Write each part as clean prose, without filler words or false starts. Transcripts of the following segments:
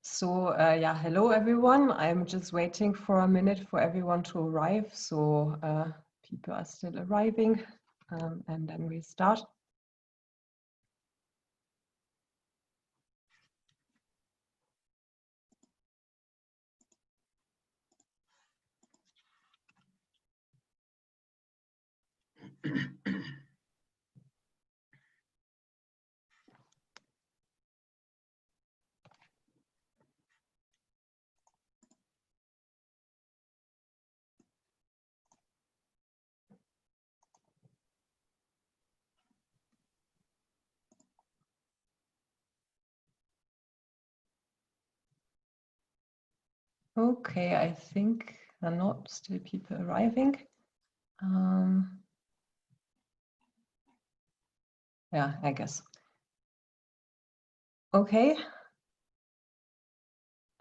So yeah, hello everyone. I'm just waiting for a minute for everyone to arrive. So people are still arriving, and then we start. Okay, I think there are not still people arriving. Yeah, I guess. Okay.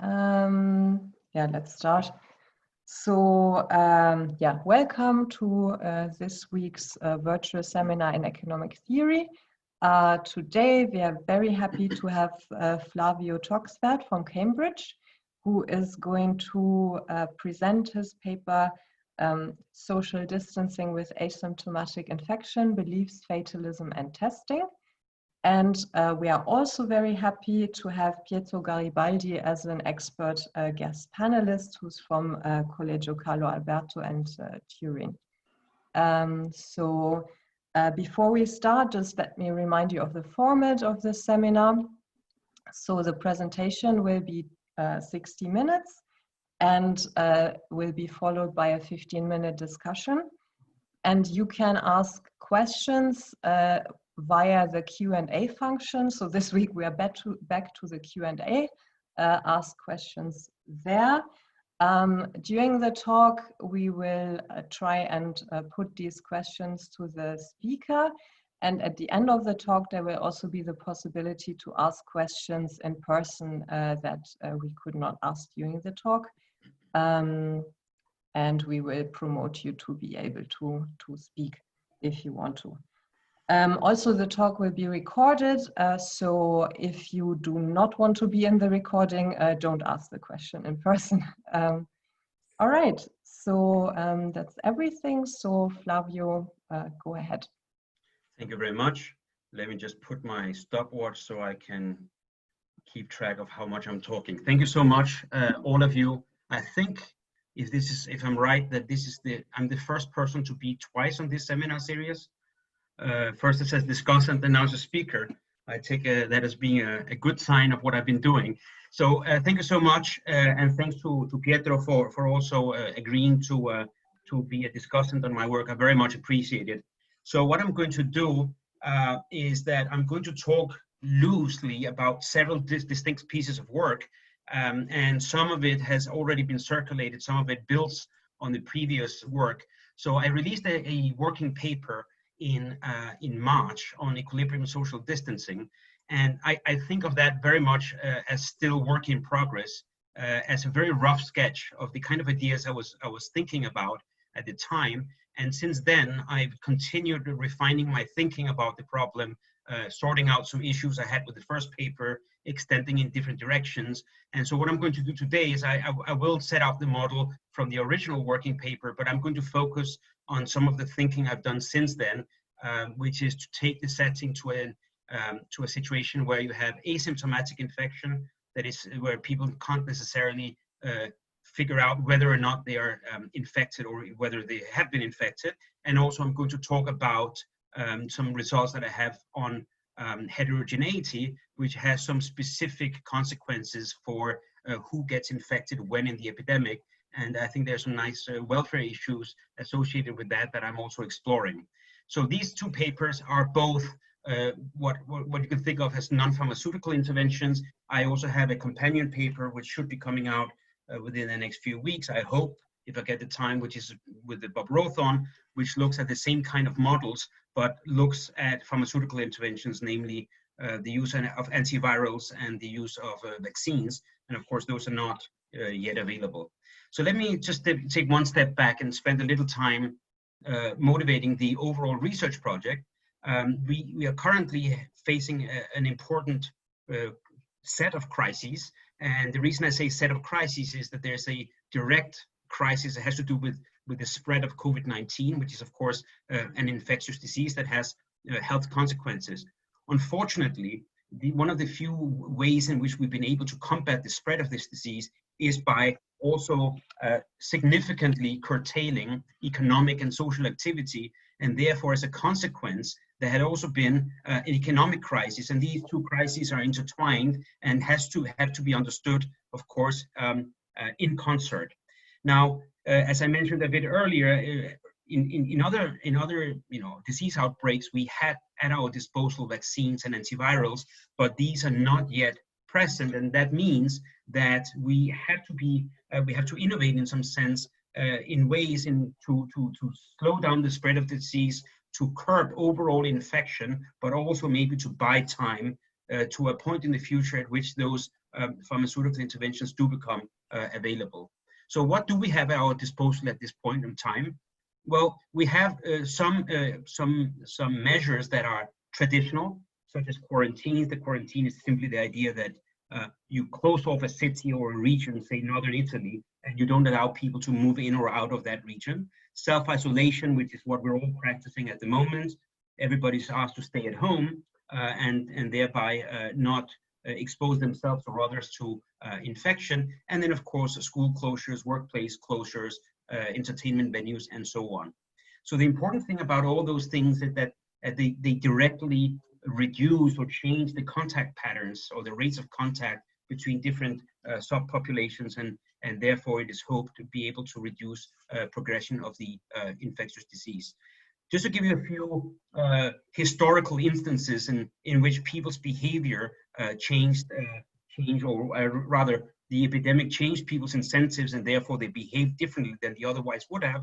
Yeah, let's start. So yeah, welcome to this week's virtual seminar in economic theory. Today we are very happy to have Flavio Toxvaerd from Cambridge, who is going to present his paper, Social Distancing with Asymptomatic Infection, Beliefs, Fatalism and Testing. And we are also very happy to have Pietro Garibaldi as an expert guest panelist who's from Collegio Carlo Alberto and Turin. So before we start, just let me remind you of the format of this seminar. So the presentation will be 60 minutes and will be followed by a 15-minute discussion. And you can ask questions via the Q&A function. So this week we are back to the Q&A, ask questions there. During the talk, we will try and put these questions to the speaker. And at the end of the talk, there will also be the possibility to ask questions in person that we could not ask during the talk. And we will promote you to be able to speak if you want to. Also, the talk will be recorded, so if you do not want to be in the recording, don't ask the question in person. All right, so that's everything. So Flavio, go ahead. Thank you very much. Let me just put my stopwatch so I can keep track of how much I'm talking. Thank you so much, all of you. I think if I'm right, that I'm the first person to be twice on this seminar series. First it says discussant and now as a speaker. I take that as being a good sign of what I've been doing. So thank you so much, and thanks to Pietro for also agreeing to be a discussant on my work. I very much appreciate it. So what I'm going to do is that I'm going to talk loosely about several distinct pieces of work, and some of it has already been circulated, some of it builds on the previous work. So I released a working paper in March on equilibrium social distancing, and I think of that very much as still work in progress, as a very rough sketch of the kind of ideas I was thinking about at the time. And since then, I've continued refining my thinking about the problem, sorting out some issues I had with the first paper, extending in different directions. And so what I'm going to do today is I will set out the model from the original working paper, but I'm going to focus on some of the thinking I've done since then, which is to take the setting to a situation where you have asymptomatic infection, that is where people can't necessarily figure out whether or not they are infected or whether they have been infected. And also I'm going to talk about some results that I have on heterogeneity, which has some specific consequences for who gets infected when in the epidemic. And I think there's some nice welfare issues associated with that I'm also exploring. So these two papers are both what you can think of as non-pharmaceutical interventions. I also have a companion paper which should be coming out within the next few weeks, I hope, if I get the time, which is with the Bob Rothon, which looks at the same kind of models, but looks at pharmaceutical interventions, namely the use of antivirals and the use of vaccines. And of course, those are not yet available. So let me just take one step back and spend a little time motivating the overall research project, we are currently facing an important set of crises. And the reason I say set of crises is that there's a direct crisis that has to do with the spread of COVID-19, which is, of course, an infectious disease that has health consequences. Unfortunately, one of the few ways in which we've been able to combat the spread of this disease is by also significantly curtailing economic and social activity. And therefore, as a consequence, there had also been an economic crisis. And these two crises are intertwined and have to be understood, of course, in concert. Now, as I mentioned a bit earlier, in other disease outbreaks, we had at our disposal vaccines and antivirals, but these are not yet present, and that means that we have to innovate in some sense in ways to slow down the spread of the disease, to curb overall infection, but also maybe to buy time to a point in the future at which those pharmaceutical interventions do become available. So what do we have at our disposal at this point in time? Well, we have some measures that are traditional, such as quarantines. The quarantine is simply the idea that you close off a city or a region, say northern Italy, and you don't allow people to move in or out of that region. Self-isolation, which is what we're all practicing at the moment. Everybody's asked to stay at home and thereby not expose themselves or others to infection. And then, of course, school closures, workplace closures, entertainment venues, and so on. So the important thing about all those things is that they directly reduce or change the contact patterns or the rates of contact between different subpopulations, and therefore it is hoped to be able to reduce progression of the infectious disease. Just to give you a few historical instances in which people's behavior changed, or rather the epidemic changed people's incentives and therefore they behaved differently than they otherwise would have.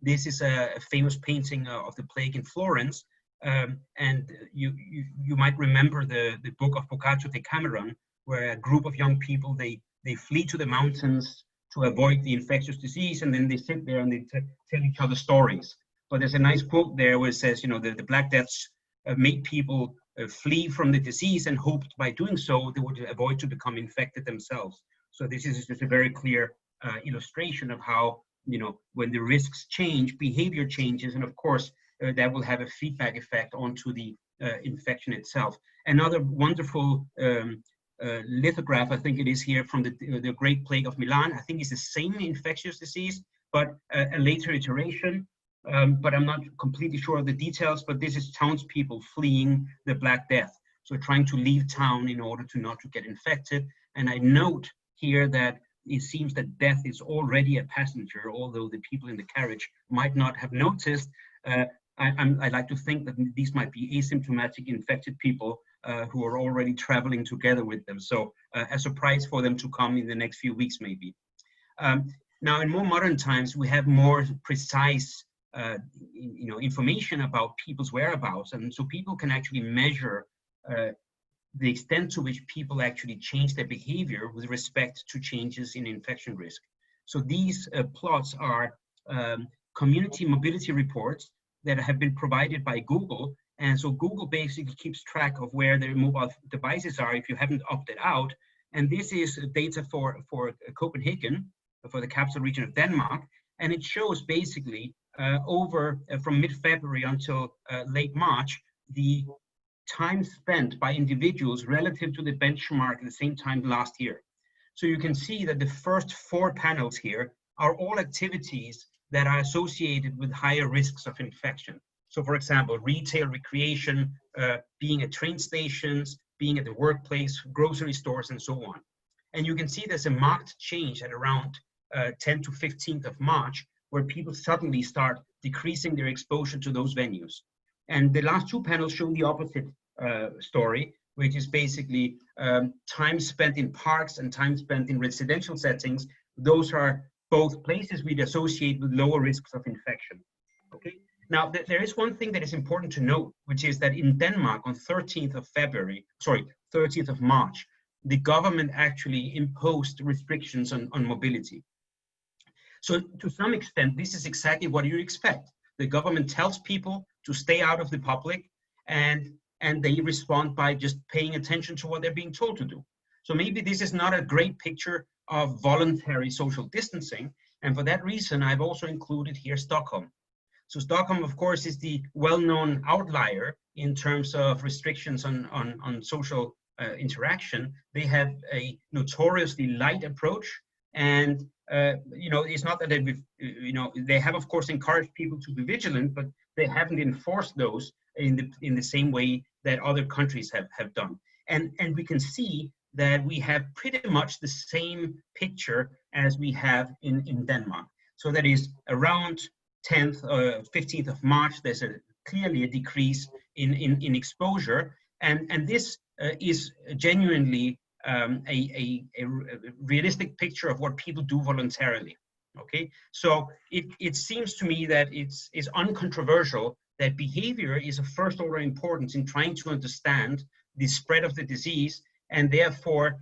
This is a famous painting of the plague in Florence. And you might remember the book of Boccaccio Decameron, where a group of young people, they flee to the mountains to avoid the infectious disease, and then they sit there and they tell each other stories. But there's a nice quote there where it says, the Black Deaths made people flee from the disease and hoped by doing so they would avoid to become infected themselves. So this is just a very clear illustration of how, when the risks change, behavior changes, and of course, that will have a feedback effect onto the infection itself. Another wonderful lithograph, I think it is here, from the Great Plague of Milan. I think it's the same infectious disease, but a later iteration. But I'm not completely sure of the details, but this is townspeople fleeing the Black Death. So trying to leave town in order not to get infected. And I note here that it seems that death is already a passenger, although the people in the carriage might not have noticed. I like to think that these might be asymptomatic infected people who are already traveling together with them. So a surprise for them to come in the next few weeks, maybe. Now, in more modern times, we have more precise information about people's whereabouts. And so people can actually measure the extent to which people actually change their behavior with respect to changes in infection risk. So these plots are community mobility reports that have been provided by Google. And so Google basically keeps track of where their mobile devices are if you haven't opted out. And this is data for Copenhagen, for the capital region of Denmark. And it shows basically from mid-February until late March, the time spent by individuals relative to the benchmark at the same time last year. So you can see that the first 4 panels here are all activities that are associated with higher risks of infection. So for example, retail, recreation, being at train stations, being at the workplace, grocery stores, and so on. And you can see there's a marked change at around 10th to 15th of March, where people suddenly start decreasing their exposure to those venues. And the last 2 panels show the opposite story, which is basically time spent in parks and time spent in residential settings. Those are both places we'd associate with lower risks of infection. Okay. Now, there is one thing that is important to note, which is that in Denmark on 30th of March, the government actually imposed restrictions on mobility. So to some extent, this is exactly what you expect. The government tells people to stay out of the public, and they respond by just paying attention to what they're being told to do. So maybe this is not a great picture of voluntary social distancing. And for that reason, I've also included here Stockholm. So Stockholm, of course, is the well-known outlier in terms of restrictions on social interaction. They have a notoriously light approach, and it's not that they have, of course, encouraged people to be vigilant, but they haven't enforced those in the same way that other countries have done. And we can see that we have pretty much the same picture as we have in Denmark. So that is around 10th or 15th of March, there's clearly a decrease in exposure. And this is genuinely a realistic picture of what people do voluntarily. Okay, so it seems to me that it's uncontroversial that behavior is of first order importance in trying to understand the spread of the disease, and therefore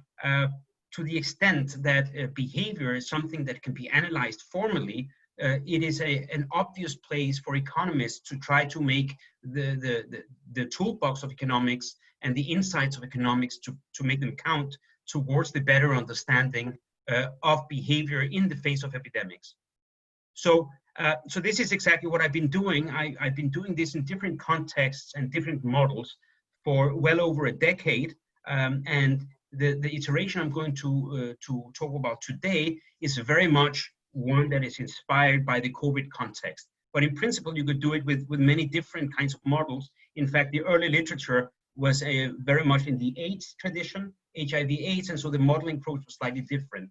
to the extent that behavior is something that can be analyzed formally, it is an obvious place for economists to try to make the toolbox of economics and the insights of economics to make them count towards the better understanding of behavior in the face of epidemics. So this is exactly what I've been doing. I've been doing this in different contexts and different models for well over a decade. And the iteration I'm going to talk about today is very much one that is inspired by the COVID context. But in principle, you could do it with many different kinds of models. In fact, the early literature was very much in the AIDS tradition, HIV/AIDS, and so the modeling approach was slightly different.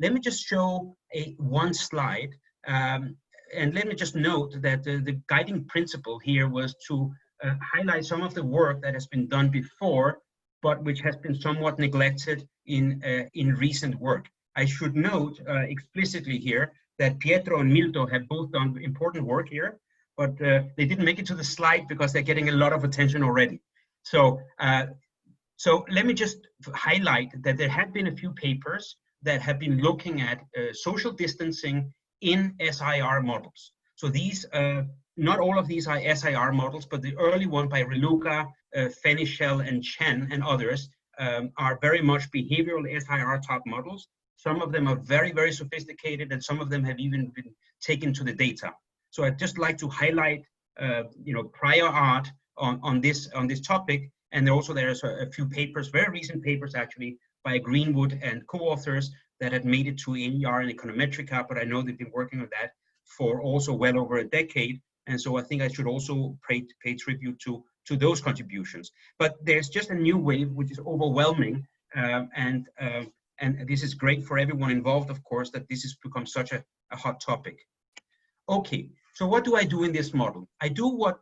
Let me just show one slide. And let me just note that the guiding principle here was to highlight some of the work that has been done before, but which has been somewhat neglected in recent work. I should note explicitly here that Pietro and Milto have both done important work here, but they didn't make it to the slide because they're getting a lot of attention already. So let me just highlight that there have been a few papers that have been looking at social distancing in SIR models. So these, not all of these are SIR models, but the early one by Reluca, Fenichel, and Chen, and others are very much behavioral SIR type models. Some of them are very, very sophisticated, and some of them have even been taken to the data. So I'd just like to highlight, prior art on this topic. And there's a few papers, very recent papers actually, by Greenwood and co-authors that had made it to AER and Econometrica, but I know they've been working on that for also well over a decade. And so I think I should also pay tribute to those contributions. But there's just a new wave, which is overwhelming. And this is great for everyone involved, of course, that this has become such a hot topic. Okay, so what do I do in this model? I do what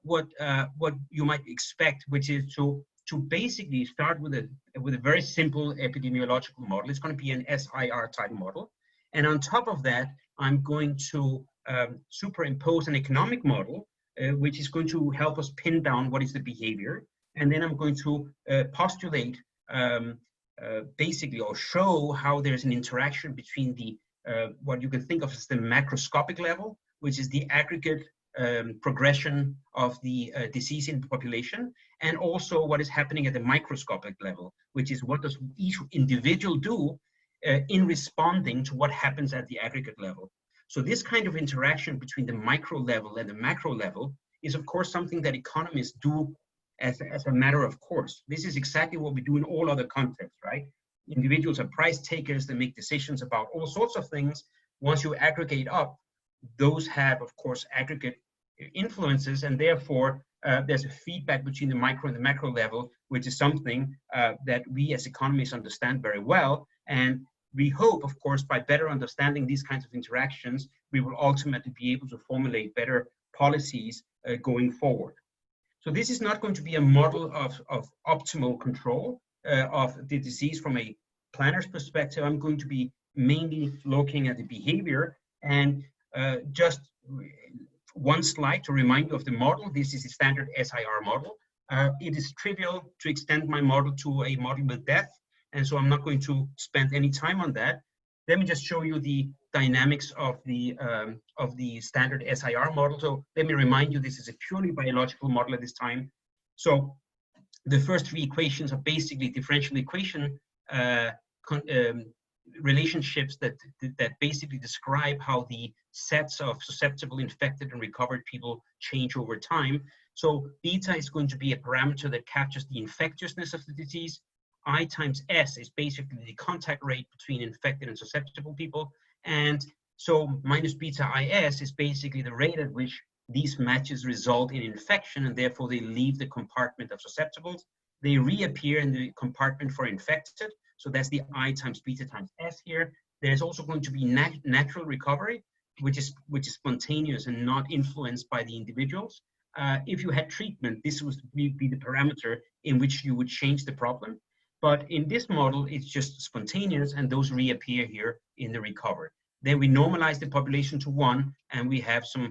you might expect, which is to basically start with a very simple epidemiological model. It's going to be an SIR type model. And on top of that, I'm going to superimpose an economic model, which is going to help us pin down what is the behavior. And then I'm going to postulate basically, or show how there's an interaction between the what you can think of as the macroscopic level, which is the aggregate progression of the disease in the population, and also what is happening at the microscopic level, which is what does each individual do in responding to what happens at the aggregate level. So this kind of interaction between the micro level and the macro level is, of course, something that economists do as a matter of course. This is exactly what we do in all other contexts, right? Individuals are price takers, they make decisions about all sorts of things. Once you aggregate up, those have, of course, aggregate influences, and therefore there's a feedback between the micro and the macro level, which is something that we as economists understand very well. And we hope, of course, by better understanding these kinds of interactions, we will ultimately be able to formulate better policies going forward. So this is not going to be a model of optimal control of the disease from a planner's perspective. I'm going to be mainly looking at the behavior, and just one slide to remind you of the model. This is a standard SIR model. It is trivial to extend my model to a model with death, and so I'm not going to spend any time on that. Let me just show you the dynamics of the standard SIR model. So let me remind you, this is a purely biological model at this time. So the first three equations are basically differential equation relationships that basically describe how the sets of susceptible, infected, and recovered people change over time. So beta is going to be a parameter that captures the infectiousness of the disease. I times S is basically the contact rate between infected and susceptible people. And so minus beta IS is basically the rate at which these matches result in infection, and therefore they leave the compartment of susceptibles. They reappear in the compartment for infected. So that's the I times beta times S here. There's also going to be natural recovery, which is spontaneous and not influenced by the individuals. If you had treatment, this would be the parameter in which you would change the problem. But in this model, it's just spontaneous, and those reappear here in the recovered. Then we normalize the population to 1, and we have some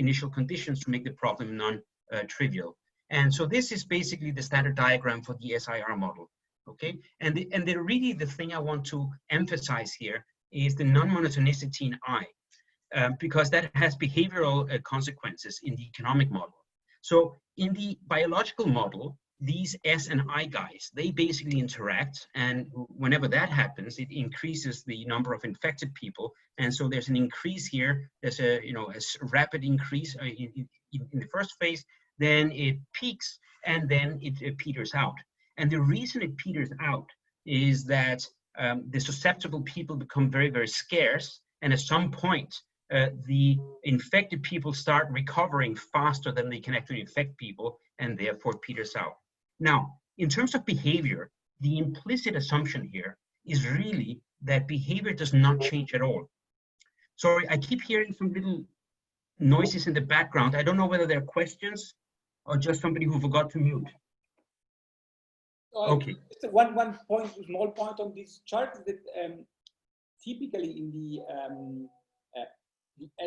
initial conditions to make the problem non-trivial. And so this is basically the standard diagram for the SIR model. Okay, and really the thing I want to emphasize here is the non-monotonicity in I, because that has behavioral consequences in the economic model. So in the biological model, these S and I guys, they basically interact, and whenever that happens, it increases the number of infected people, and so there's an increase here. There's a rapid increase in the first phase, then it peaks, and then it peters out. And the reason it peters out is that the susceptible people become very, very scarce, and at some point, the infected people start recovering faster than they can actually infect people, and therefore peters out. Now, in terms of behavior, the implicit assumption here is really that behavior does not change at all. Sorry, I keep hearing some little noises in the background. I don't know whether they're questions or just somebody who forgot to mute. Okay. One small point on this chart is that typically in the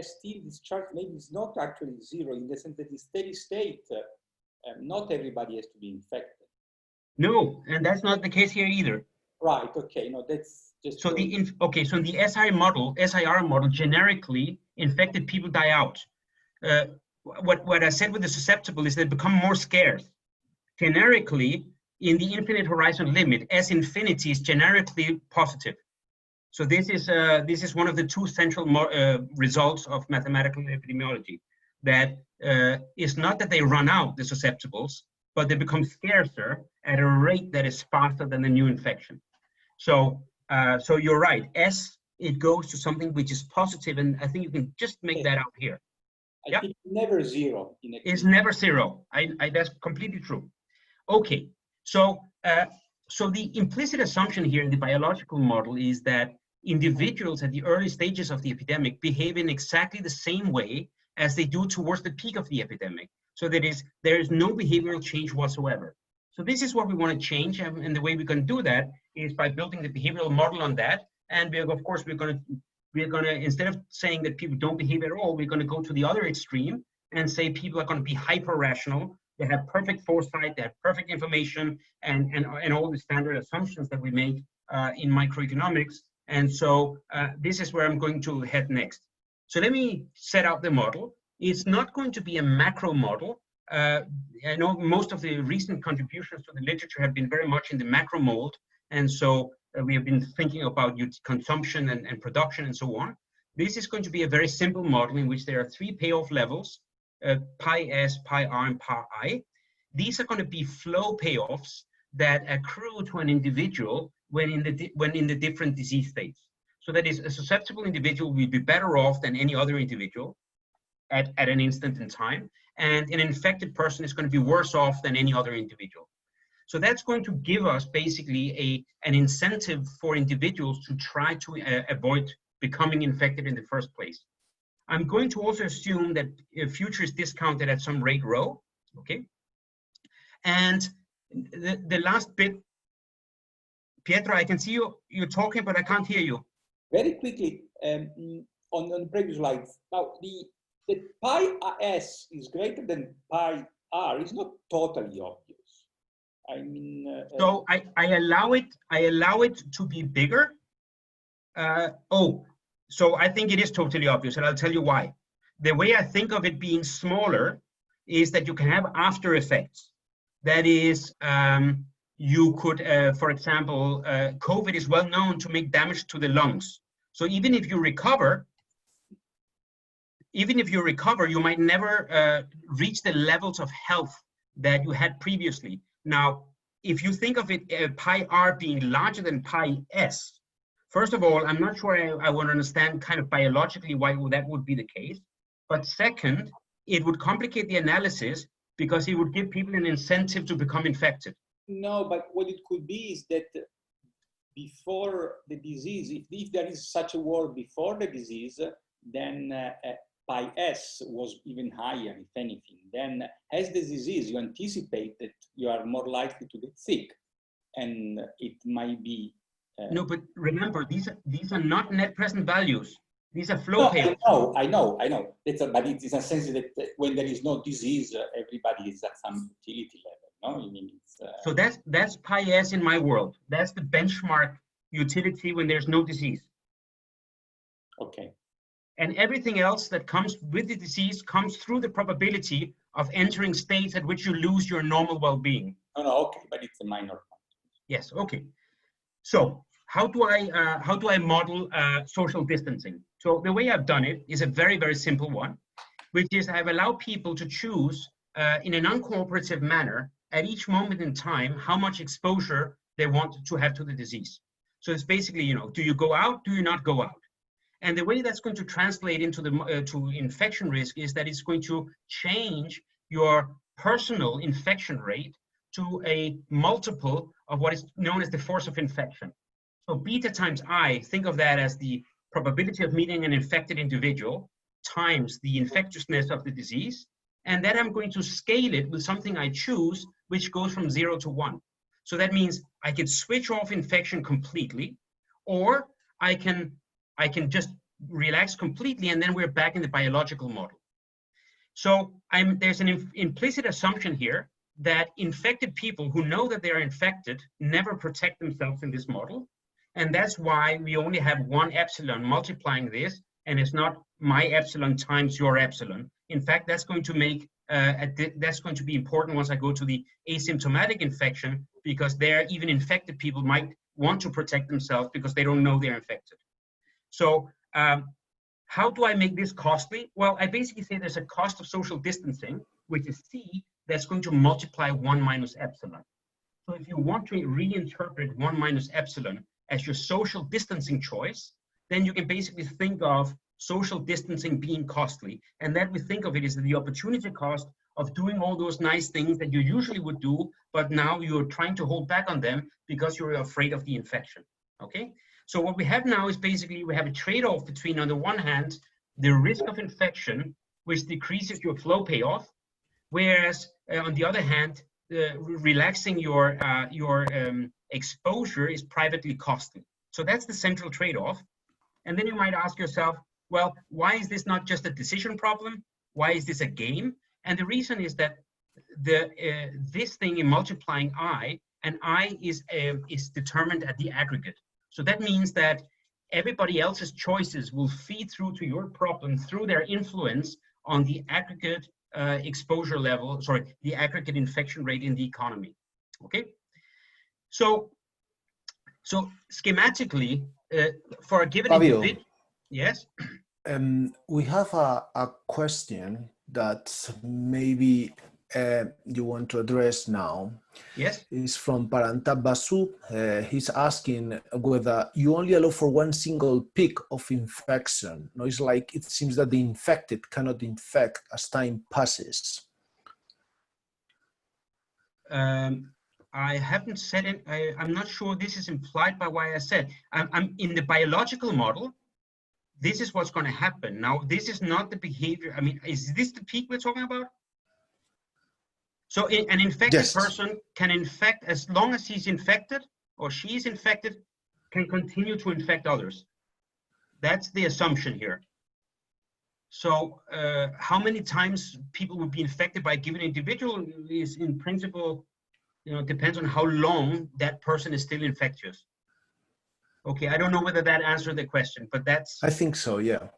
ST, this chart maybe is not actually 0 in the sense that in steady state, not everybody has to be infected. No, and that's not the case here either. Right. Okay. No, that's just. So so in the SIR model, generically infected people die out. What I said with the susceptible is they become more scarce. Generically, in the infinite horizon limit, S infinity is generically positive. So this is one of the two central results of mathematical epidemiology. That is not that they run out, the susceptibles, but they become scarcer at a rate that is faster than the new infection. So so you're right. S, it goes to something which is positive, and I think you can just make that out here. I think never 0. It's never 0. That's completely true. Okay. So so the implicit assumption here in the biological model is that individuals at the early stages of the epidemic behave in exactly the same way as they do towards the peak of the epidemic. So there is no behavioral change whatsoever. So this is what we want to change, and the way we're going to do that is by building the behavioral model on that. And we're going to instead of saying that people don't behave at all, we're going to go to the other extreme and say people are going to be hyper rational. They have perfect foresight, they have perfect information, and all the standard assumptions that we make in microeconomics. And so this is where I'm going to head next. So let me set out the model. It's not going to be a macro model. I know most of the recent contributions to the literature have been very much in the macro mold. And so we have been thinking about consumption and production and so on. This is going to be a very simple model in which there are 3 payoff levels, pi S, pi R, and pi I. These are going to be flow payoffs that accrue to an individual when in the different disease states. So that is, a susceptible individual will be better off than any other individual at an instant in time, and an infected person is going to be worse off than any other individual. So that's going to give us basically an incentive for individuals to try to avoid becoming infected in the first place. I'm going to also assume that future is discounted at some rate rho, okay? And the last bit, Pietro, I can see you're talking, but I can't hear you. Very quickly, on the previous slides. Now, the pi S is greater than pi R is not totally obvious. I mean, so I allow it to be bigger. So I think it is totally obvious, and I'll tell you why. The way I think of it being smaller is that you can have after effects. That is, you could, for example, COVID is well known to make damage to the lungs. So even if you recover, you might never reach the levels of health that you had previously. Now, if you think of it, pi r being larger than pi s, first of all, I'm not sure I would understand kind of biologically why that would be the case. But second, it would complicate the analysis because it would give people an incentive to become infected. No, but what it could be is that before the disease, if there is such a war before the disease, then pi s was even higher, if anything. Then as the disease, you anticipate that you are more likely to get sick, and it might be. No, but remember, these are not net present values. These are flow payoffs. I know. But it is a sense that when there is no disease, everybody is at some utility level. No, I mean it's. So that's pi s in my world. That's the benchmark utility when there's no disease. Okay. And everything else that comes with the disease comes through the probability of entering states at which you lose your normal well-being. No, okay, but it's a minor point. Yes, okay. So how do I model social distancing? So the way I've done it is a very, very simple one, which is I've allowed people to choose in an uncooperative manner at each moment in time how much exposure they want to have to the disease. So it's basically, do you go out? Do you not go out? And the way that's going to translate into to infection risk is that it's going to change your personal infection rate to a multiple of what is known as the force of infection. So beta times I, think of that as the probability of meeting an infected individual times the infectiousness of the disease. And then I'm going to scale it with something I choose, which goes from 0 to 1. So that means I can switch off infection completely, or I can just relax completely, and then we're back in the biological model. So there's an implicit assumption here that infected people who know that they are infected never protect themselves in this model. And that's why we only have one epsilon multiplying this, and it's not my epsilon times your epsilon. In fact, that's going to make that's going to be important once I go to the asymptomatic infection, because there even infected people might want to protect themselves because they don't know they're infected. So how do I make this costly? Well, I basically say there's a cost of social distancing, which is C, that's going to multiply 1 minus epsilon. So if you want to reinterpret 1 minus epsilon as your social distancing choice, then you can basically think of social distancing being costly. And that we think of it as the opportunity cost of doing all those nice things that you usually would do, but now you're trying to hold back on them because you're afraid of the infection, okay? So what we have now is basically we have a trade-off between, on the one hand, the risk of infection, which decreases your flow payoff, whereas on the other hand, relaxing your exposure is privately costly. So that's the central trade-off. And then you might ask yourself, well, why is this not just a decision problem? Why is this a game? And the reason is that this thing in multiplying I, and I is determined at the aggregate. So that means that everybody else's choices will feed through to your problem through their influence on the aggregate exposure level, the aggregate infection rate in the economy, okay? So schematically, for a given individual, yes? We have a question that maybe you want to address now. Yes. It's from Paranta Basu. He's asking whether you only allow for one single peak of infection. No, it's like it seems that the infected cannot infect as time passes. I haven't said it. I'm not sure this is implied by what I said. I'm in the biological model. This is what's going to happen. Now, this is not the behavior. I mean, is this the peak we're talking about? So an infected person can infect as long as he's infected or she's infected, can continue to infect others. That's the assumption here. So how many times people will be infected by a given individual is in principle, depends on how long that person is still infectious. Okay, I don't know whether that answered the question, but that's. I think so, yeah.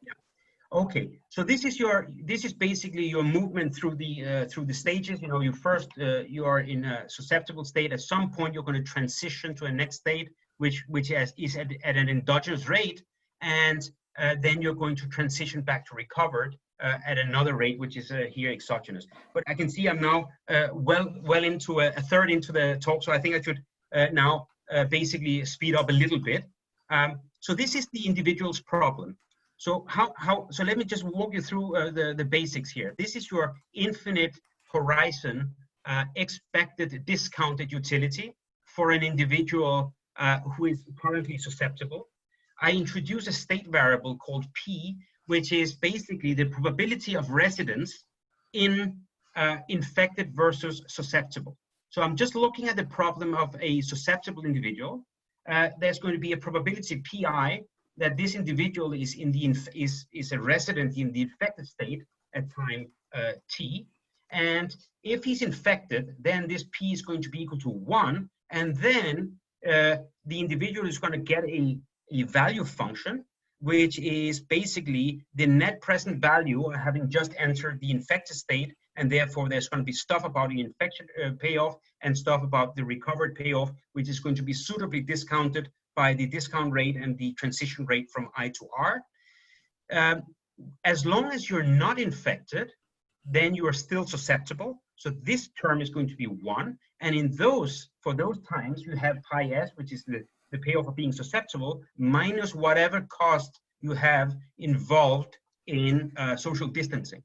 Okay, so this is basically your movement through the stages. You know, you are in a susceptible state. At some point, you're going to transition to a next state, which is at an endogenous rate, and then you're going to transition back to recovered at another rate, which is here exogenous. But I can see I'm now well into a third into the talk, so I think I should now basically speed up a little bit. So this is the individual's problem. So so let me just walk you through the basics here. This is your infinite horizon expected discounted utility for an individual who is currently susceptible. I introduce a state variable called P, which is basically the probability of residence in infected versus susceptible. So I'm just looking at the problem of a susceptible individual. There's going to be a probability PI that this individual is a resident in the infected state at time t, and if he's infected, then this p is going to be equal to 1, and then the individual is going to get a value function, which is basically the net present value having just entered the infected state, and therefore there's going to be stuff about the infection payoff and stuff about the recovered payoff, which is going to be suitably discounted by the discount rate and the transition rate from I to R. As long as you're not infected, then you are still susceptible. So this term is going to be 1. And for those times, you have pi s, which is the payoff of being susceptible, minus whatever cost you have involved in social distancing.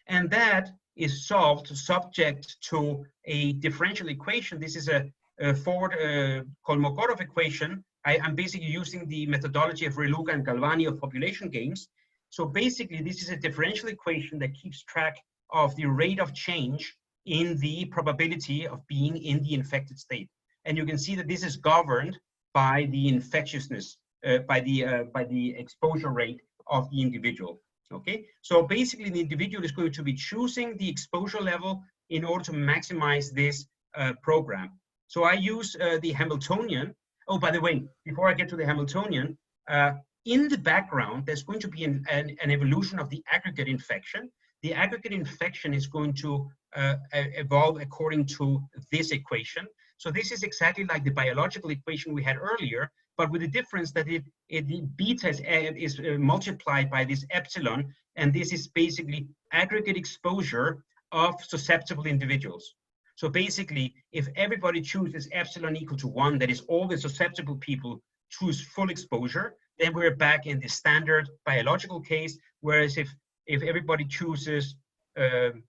And that is solved subject to a differential equation. This is a Kolmogorov equation. I'm basically using the methodology of Reluga and Galvani of population gains. So basically, this is a differential equation that keeps track of the rate of change in the probability of being in the infected state. And you can see that this is governed by the infectiousness, by the exposure rate of the individual. Okay, so basically the individual is going to be choosing the exposure level in order to maximize this program. So I use the Hamiltonian. Oh, by the way, before I get to the Hamiltonian, in the background, there's going to be an evolution of the aggregate infection. The aggregate infection is going to evolve according to this equation. So this is exactly like the biological equation we had earlier, but with the difference that the beta is multiplied by this epsilon, and this is basically aggregate exposure of susceptible individuals. So basically, if everybody chooses epsilon equal to 1, that is all the susceptible people choose full exposure, then we're back in the standard biological case. Whereas if everybody chooses, hang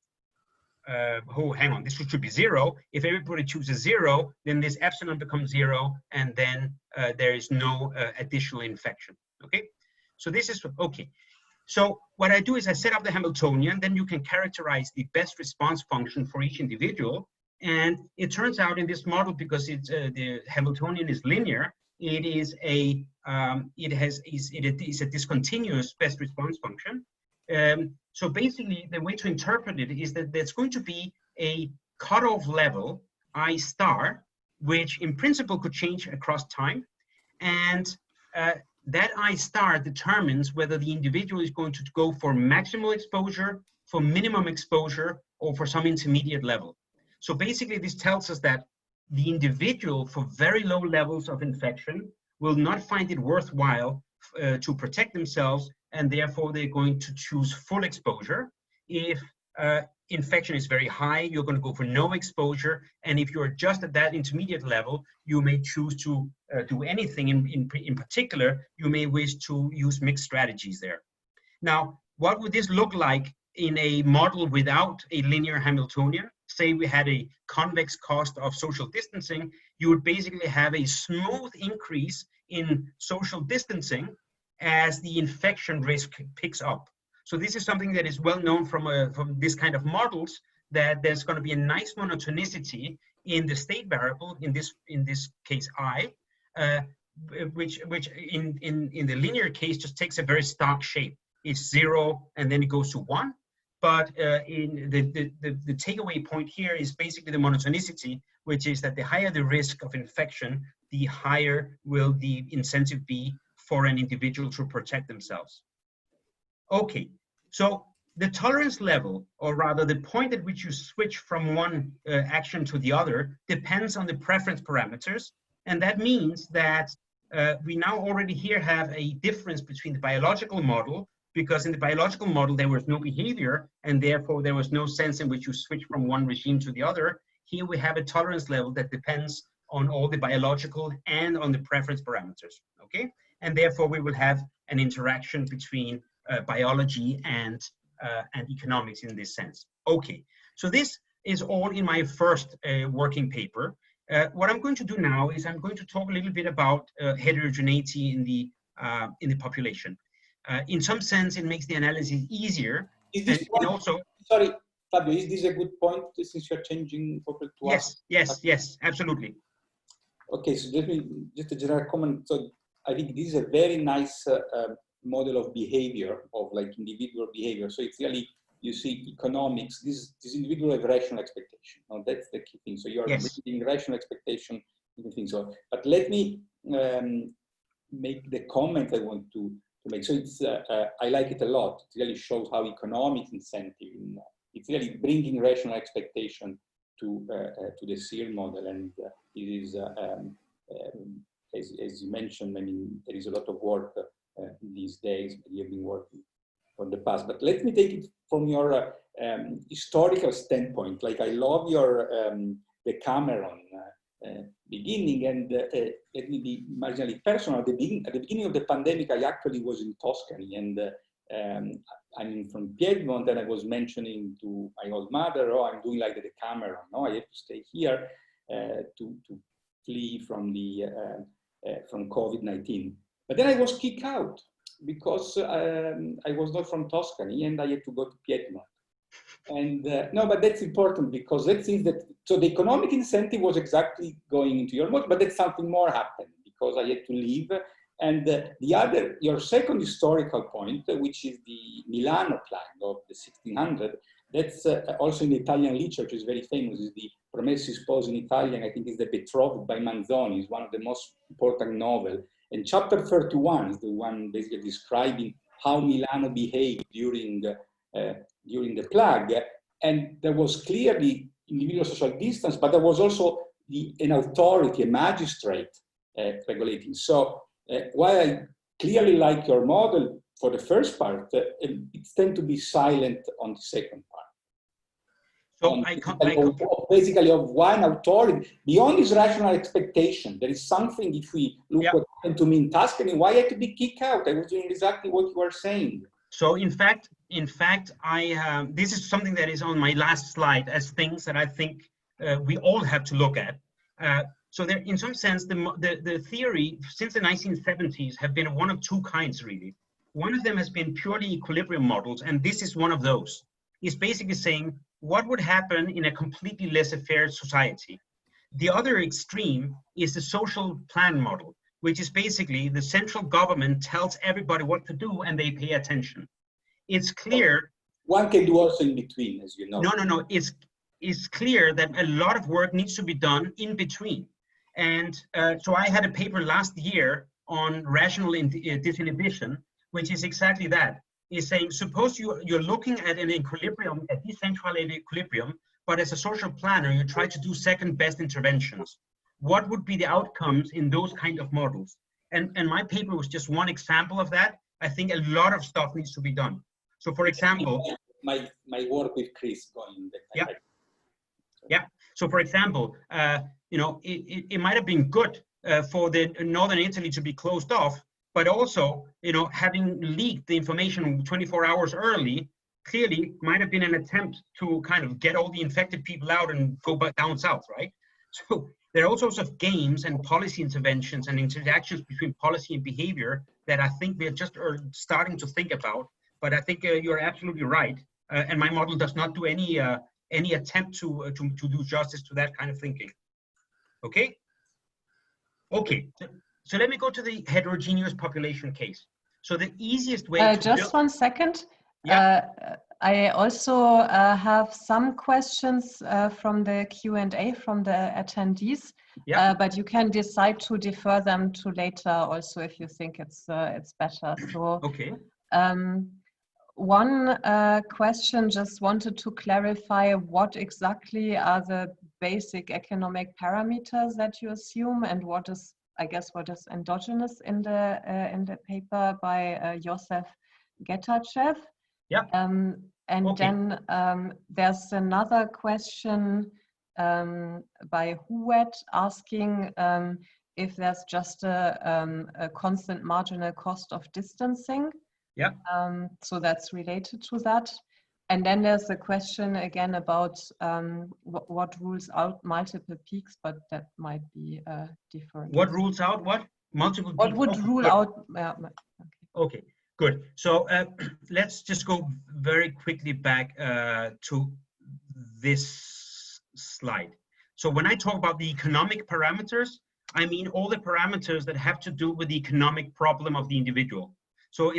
on, this should be 0. If everybody chooses 0, then this epsilon becomes 0, and then there is no additional infection. Okay, so this is okay. So what I do is I set up the Hamiltonian, then you can characterize the best response function for each individual. And it turns out in this model, because it's the Hamiltonian is linear, it is a discontinuous best response function. So basically, the way to interpret it is that there's going to be a cutoff level I star, which in principle could change across time, and that I star determines whether the individual is going to go for maximal exposure, for minimum exposure, or for some intermediate level. So basically, this tells us that the individual for very low levels of infection will not find it worthwhile to protect themselves, and therefore they're going to choose full exposure. If infection is very high, you're going to go for no exposure, and if you're just at that intermediate level, you may choose to do anything. In particular, you may wish to use mixed strategies there. Now, what would this look like in a model without a linear Hamiltonian? Say we had a convex cost of social distancing, you would basically have a smooth increase in social distancing as the infection risk picks up. So this is something that is well known from this kind of models, that there's going to be a nice monotonicity in the state variable, in this case I, which in the linear case just takes a very stark shape. It's 0 and then it goes to 1. But in the takeaway point here is basically the monotonicity, which is that the higher the risk of infection, the higher will the incentive be for an individual to protect themselves. Okay, so the tolerance level, or rather the point at which you switch from one action to the other, depends on the preference parameters. And that means that we now already here have a difference between the biological model, because in the biological model there was no behavior, and therefore there was no sense in which you switch from one regime to the other. Here we have a tolerance level that depends on all the biological and on the preference parameters, okay? And therefore we will have an interaction between biology and economics in this sense. Okay, so this is all in my first working paper. What I'm going to do now is I'm going to talk a little bit about heterogeneity in the population. In some sense, it makes the analysis easier. Is this and also, sorry, Fabio, is this a good point since you're changing focus to us? Yes, absolutely. Okay, so let me just a general comment. So I think this is a very nice model of behavior, of like individual behavior. So it's really, you see economics, this individual have rational expectation. Now that's the key thing. So you are bringing rational expectation, so. But let me make the comment I want to make. So it's, I like it a lot. It really shows how economic incentive, it's really bringing rational expectation to the SEER model. And it is, as you mentioned, I mean, there is a lot of work these days, but you have been working for the past. But let me take it from your historical standpoint. Like, I love your the Cameron beginning, and let me be marginally personal. At the beginning of the pandemic, I actually was in Tuscany, and I'm from Piedmont, and I was mentioning to my old mother, oh, I'm doing like the Cameron. No, I have to stay here to flee from the from COVID-19. But then I was kicked out because I was not from Tuscany, and I had to go to Piedmont. And no, but that's important, because that means that, so the economic incentive was exactly going into your model, but then something more happened because I had to leave. And the other, your second historical point, which is the Milano plan of the 1600, that's also in the Italian literature is very famous, is the Promessi Sposi in Italian, I think is the Betrothed by Manzoni, is one of the most important novels. And chapter 31 is the one basically describing how Milano behaved during the plague. And there was clearly individual social distance, but there was also an authority, a magistrate regulating. So while I clearly like your model for the first part, it tends to be silent on the second part. So basically of one authority, beyond this rational expectation, there is something, if we look what happened to me in Tuscany, why I had to be kicked out? I was doing exactly what you are saying. So in fact, this is something that is on my last slide as things that I think we all have to look at. So there, in some sense, the theory since the 1970s have been one of two kinds, really. One of them has been purely equilibrium models, and this is one of those. It's basically saying what would happen in a completely laissez-faire society. The other extreme is the social plan model, which is basically the central government tells everybody what to do and they pay attention. It's clear. One can do also in between, as you know. No. It's clear that a lot of work needs to be done in between. And so I had a paper last year on rational disinhibition, which is exactly that. Is saying, suppose you're looking at an equilibrium, a decentralized equilibrium, but as a social planner, you try to do second best interventions. What would be the outcomes in those kind of models? And my paper was just one example of that. I think a lot of stuff needs to be done. So for example, my work with Chris going that. Yeah. So for example, you know, it might have been good for the northern Italy to be closed off, but also, you know, having leaked the information 24 hours early clearly might have been an attempt to kind of get all the infected people out and go back down south, right? So there are all sorts of games and policy interventions and interactions between policy and behavior that I think we're just starting to think about. But I think you're absolutely right, and my model does not do any attempt to do justice to that kind of thinking. Okay. Okay. So let me go to the heterogeneous population case. So the easiest way just 1 second. I also have some questions from the Q&A from the attendees, Yeah. but you can decide to defer them to later also if you think it's better. So, Okay. One question, just wanted to clarify what exactly are the basic economic parameters that you assume, and what is, I guess, what is endogenous in the paper by Josef Getachev. Yeah. And Okay. then there's another question by Huet asking if there's just a constant marginal cost of distancing. Yeah. So that's related to that. And then there's a question again about what rules out multiple peaks, but that might be different. What rules out what? Multiple What peaks? would Okay, rule good. out? Okay, good. So let's just go very quickly back to this slide. So when I talk about the economic parameters, I mean all the parameters that have to do with the economic problem of the individual. So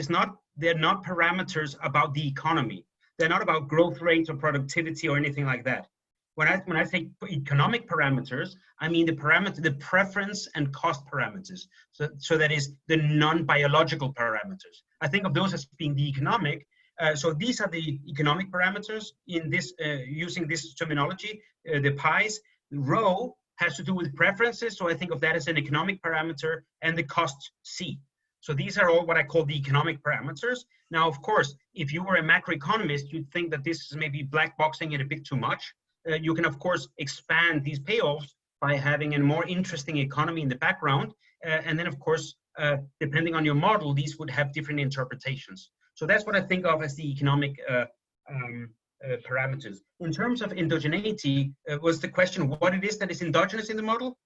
they're not parameters about the economy. They're not about growth rates or productivity or anything like that. When I say economic parameters, I mean the preference and cost parameters. So that is the non-biological parameters. I think of those as being the economic. So these are the economic parameters in this using this terminology. The pies. Rho has to do with preferences. So I think of that as an economic parameter, and the cost C. So these are all what I call the economic parameters. Now, of course, if you were a macroeconomist, you'd think that this is maybe black boxing it a bit too much. You can, of course, expand these payoffs by having a more interesting economy in the background. And then, of course, depending on your model, these would have different interpretations. So that's what I think of as the economic parameters. In terms of endogeneity, was the question what it is that is endogenous in the model?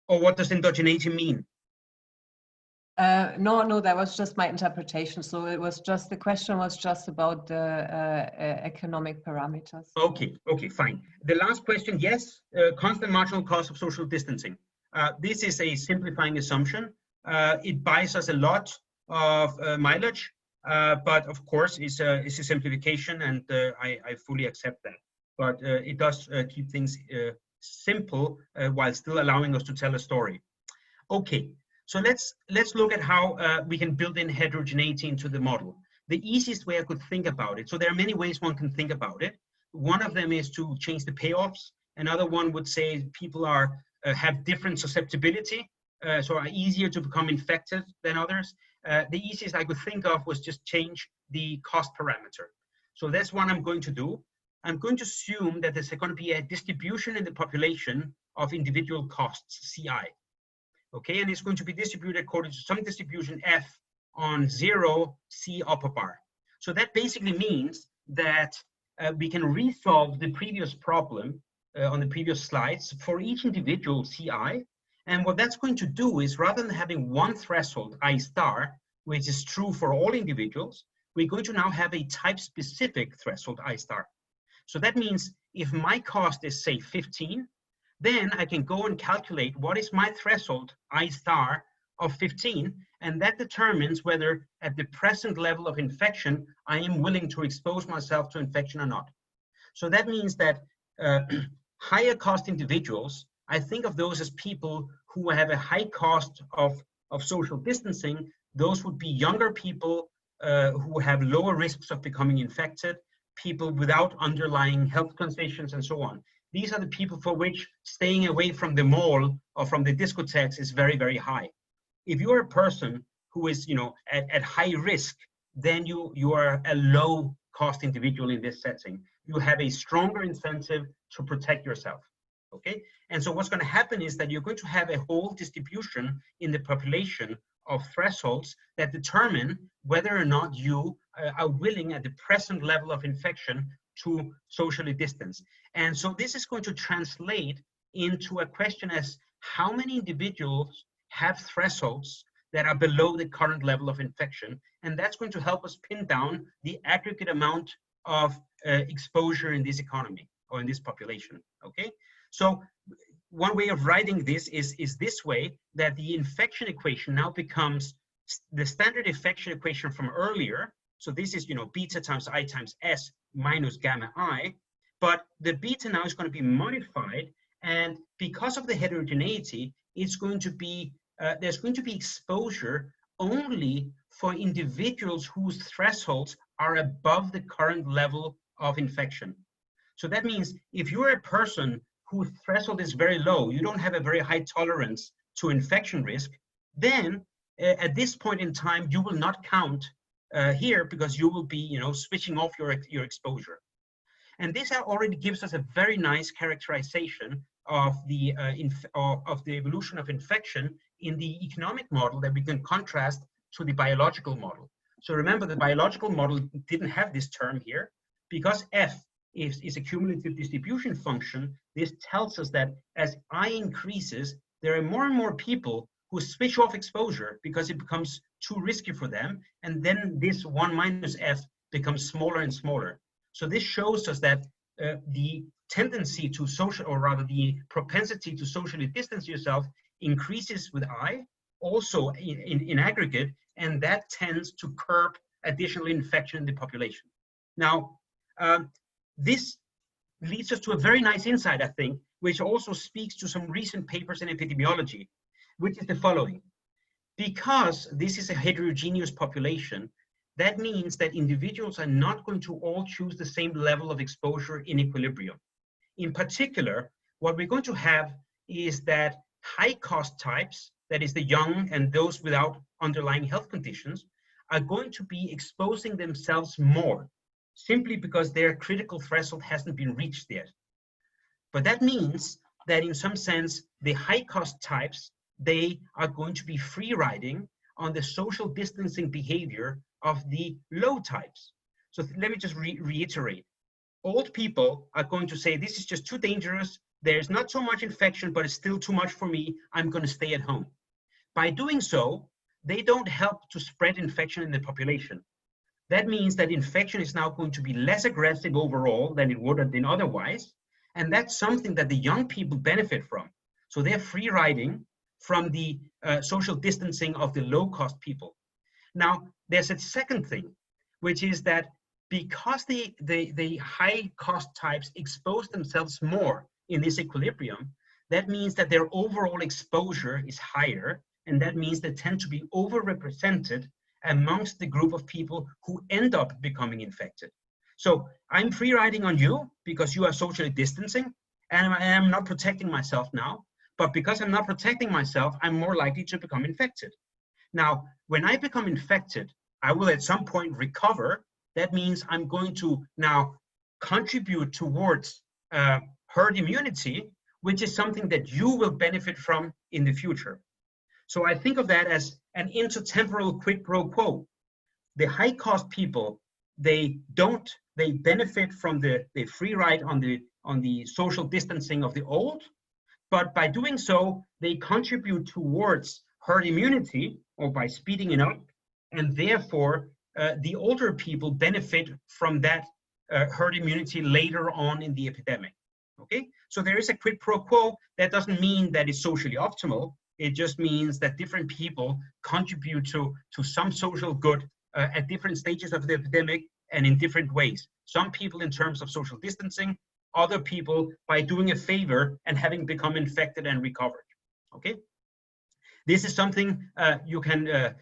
Or what does endogeneity mean? No, that was just my interpretation. So it was just, the question was just about the economic parameters. Okay, fine. The last question, yes, constant marginal cost of social distancing. This is a simplifying assumption. It buys us a lot of mileage, but of course it's a simplification, and I fully accept that. But it does keep things simple while still allowing us to tell a story. Okay. So let's look at how we can build in heterogeneity into the model. The easiest way I could think about it, so there are many ways one can think about it. One of them is to change the payoffs. Another one would say people have different susceptibility, so are easier to become infected than others. The easiest I could think of was just change the cost parameter. So that's what I'm going to do. I'm going to assume that there's going to be a distribution in the population of individual costs, CI. Okay, and it's going to be distributed according to some distribution F on 0 C upper bar. So that basically means that we can resolve the previous problem on the previous slides for each individual CI. And what that's going to do is, rather than having one threshold I star, which is true for all individuals, we're going to now have a type-specific threshold I star. So that means if my cost is, say, 15, then I can go and calculate what is my threshold I star of 15, and that determines whether at the present level of infection I am willing to expose myself to infection or not. So that means that higher cost individuals, I think of those as people who have a high cost of social distancing. Those would be younger people who have lower risks of becoming infected, people without underlying health conditions, and so on. These are the people for which staying away from the mall or from the discotheques is very, very high. If you are a person who is, at high risk, then you are a low cost individual in this setting. You have a stronger incentive to protect yourself. Okay, and so what's going to happen is that you're going to have a whole distribution in the population of thresholds that determine whether or not you are willing at the present level of infection to socially distance. And so this is going to translate into a question as how many individuals have thresholds that are below the current level of infection, and that's going to help us pin down the aggregate amount of exposure in this economy or in this population. Okay, so one way of writing this is this way, that the infection equation now becomes the standard infection equation from earlier. So this is, beta times I times S minus gamma I. But the beta now is going to be modified. And because of the heterogeneity, it's going to be, there's going to be exposure only for individuals whose thresholds are above the current level of infection. So that means if you're a person whose threshold is very low, you don't have a very high tolerance to infection risk, then at this point in time, you will not count here because you will be, switching off your exposure. And this already gives us a very nice characterization of the evolution of infection in the economic model that we can contrast to the biological model. So remember, the biological model didn't have this term here. Because F is a cumulative distribution function, this tells us that as I increases, there are more and more people who switch off exposure because it becomes too risky for them. And then this 1 minus F becomes smaller and smaller. So this shows us that the tendency to social, or rather the propensity to socially distance yourself, increases with I, also in aggregate, and that tends to curb additional infection in the population. Now, this leads us to a very nice insight, I think, which also speaks to some recent papers in epidemiology, which is the following. Because this is a heterogeneous population, that means that individuals are not going to all choose the same level of exposure in equilibrium. In particular, what we're going to have is that high cost types, that is the young and those without underlying health conditions, are going to be exposing themselves more, simply because their critical threshold hasn't been reached yet. But that means that in some sense, the high cost types, they are going to be free riding on the social distancing behavior of the low types. So let me just reiterate. Old people are going to say, this is just too dangerous. There's not so much infection, but it's still too much for me. I'm going to stay at home. By doing so, they don't help to spread infection in the population. That means that infection is now going to be less aggressive overall than it would have been otherwise. And that's something that the young people benefit from. So they're free riding from the social distancing of the low cost people. Now, there's a second thing, which is that because the high cost types expose themselves more in this equilibrium, that means that their overall exposure is higher. And that means they tend to be overrepresented amongst the group of people who end up becoming infected. So I'm free riding on you because you are socially distancing, and I am not protecting myself now. But because I'm not protecting myself, I'm more likely to become infected. Now, when I become infected, I will at some point recover. That means I'm going to now contribute towards herd immunity, which is something that you will benefit from in the future. So I think of that as an intertemporal quid pro quo. The high cost people, they benefit from the free ride on the social distancing of the old, but by doing so, they contribute towards herd immunity, or by speeding it up, and therefore the older people benefit from that herd immunity later on in the epidemic. Okay, so there is a quid pro quo. That doesn't mean that it's socially optimal. It just means that different people contribute to some social good at different stages of the epidemic and in different ways. Some people in terms of social distancing, other people by doing a favor and having become infected and recovered. Okay, this is something you can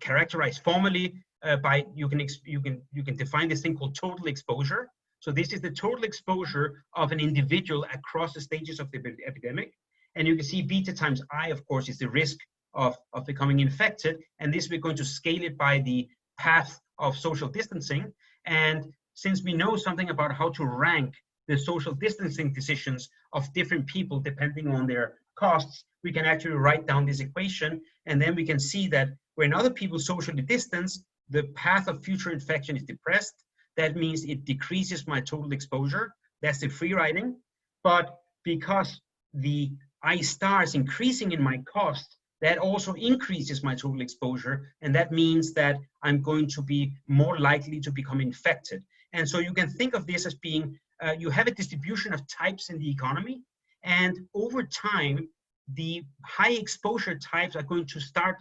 characterize formally by you can define this thing called total exposure. So this is the total exposure of an individual across the stages of the epidemic. And you can see beta times I, of course, is the risk of becoming infected. And this, we're going to scale it by the path of social distancing. And since we know something about how to rank the social distancing decisions of different people depending on their costs, we can actually write down this equation. And then we can see that when other people socially distance, the path of future infection is depressed. That means it decreases my total exposure. That's the free riding. But because the I star is increasing in my cost, that also increases my total exposure. And that means that I'm going to be more likely to become infected. And so you can think of this as being, you have a distribution of types in the economy. And over time, the high exposure types are going to start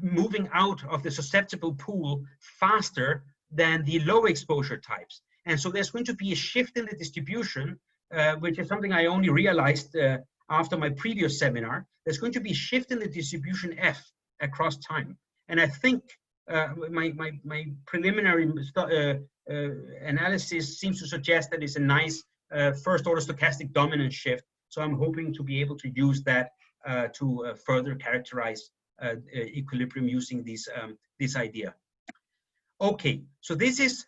moving out of the susceptible pool faster than the low exposure types. And so there's going to be a shift in the distribution, which is something I only realized after my previous seminar. There's going to be a shift in the distribution F across time. And I think my preliminary analysis seems to suggest that it's a nice first order stochastic dominance shift. So I'm hoping to be able to use that to further characterize equilibrium using this idea. Okay, so this is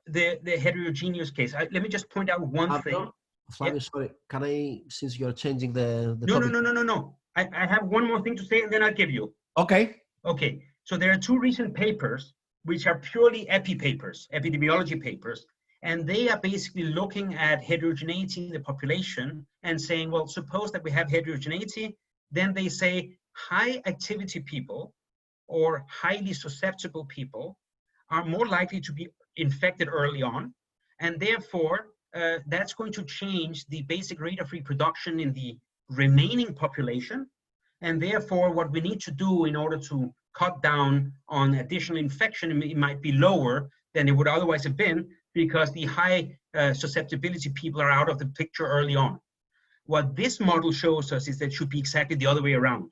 the heterogeneous case. Let me just point out one thing. Flavio, sorry, can I, since you're changing the no, topic? No. I have one more thing to say and then I'll give you. Okay. Okay, so there are two recent papers which are purely epi papers, epidemiology papers, and they are basically looking at heterogeneity in the population and saying, well, suppose that we have heterogeneity, then they say high activity people or highly susceptible people are more likely to be infected early on, and therefore that's going to change the basic rate of reproduction in the remaining population, and therefore what we need to do in order to cut down on additional infection, it might be lower than it would otherwise have been because the high susceptibility people are out of the picture early on. What this model shows us is that it should be exactly the other way around.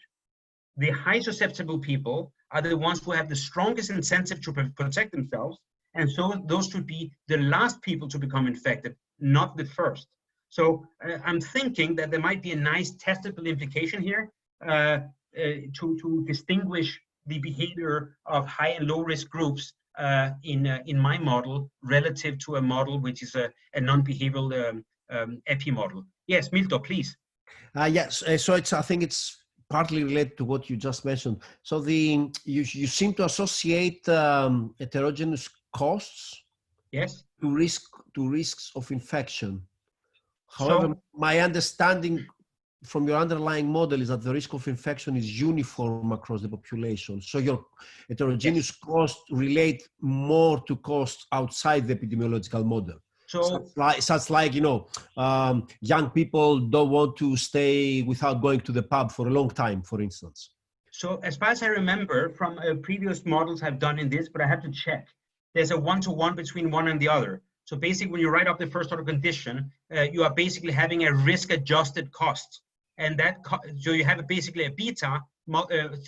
The high susceptible people are the ones who have the strongest incentive to protect themselves, and so those should be the last people to become infected, not the first. So I'm thinking that there might be a nice testable implication here to distinguish the behavior of high and low risk groups in my model relative to a model which is a non-behavioral epi model. Yes, Milton, please. Yes, so I think it's partly related to what you just mentioned. So you seem to associate heterogeneous costs, yes, to risks of infection. However, so, my understanding from your underlying model is that the risk of infection is uniform across the population. So your heterogeneous costs relate more to costs outside the epidemiological model. So such like young people don't want to stay without going to the pub for a long time, for instance. So as far as I remember from previous models I've done in this, but I have to check, there's a one-to-one between one and the other. So basically when you write up the first order condition, you are basically having a risk adjusted cost. And so you have basically a beta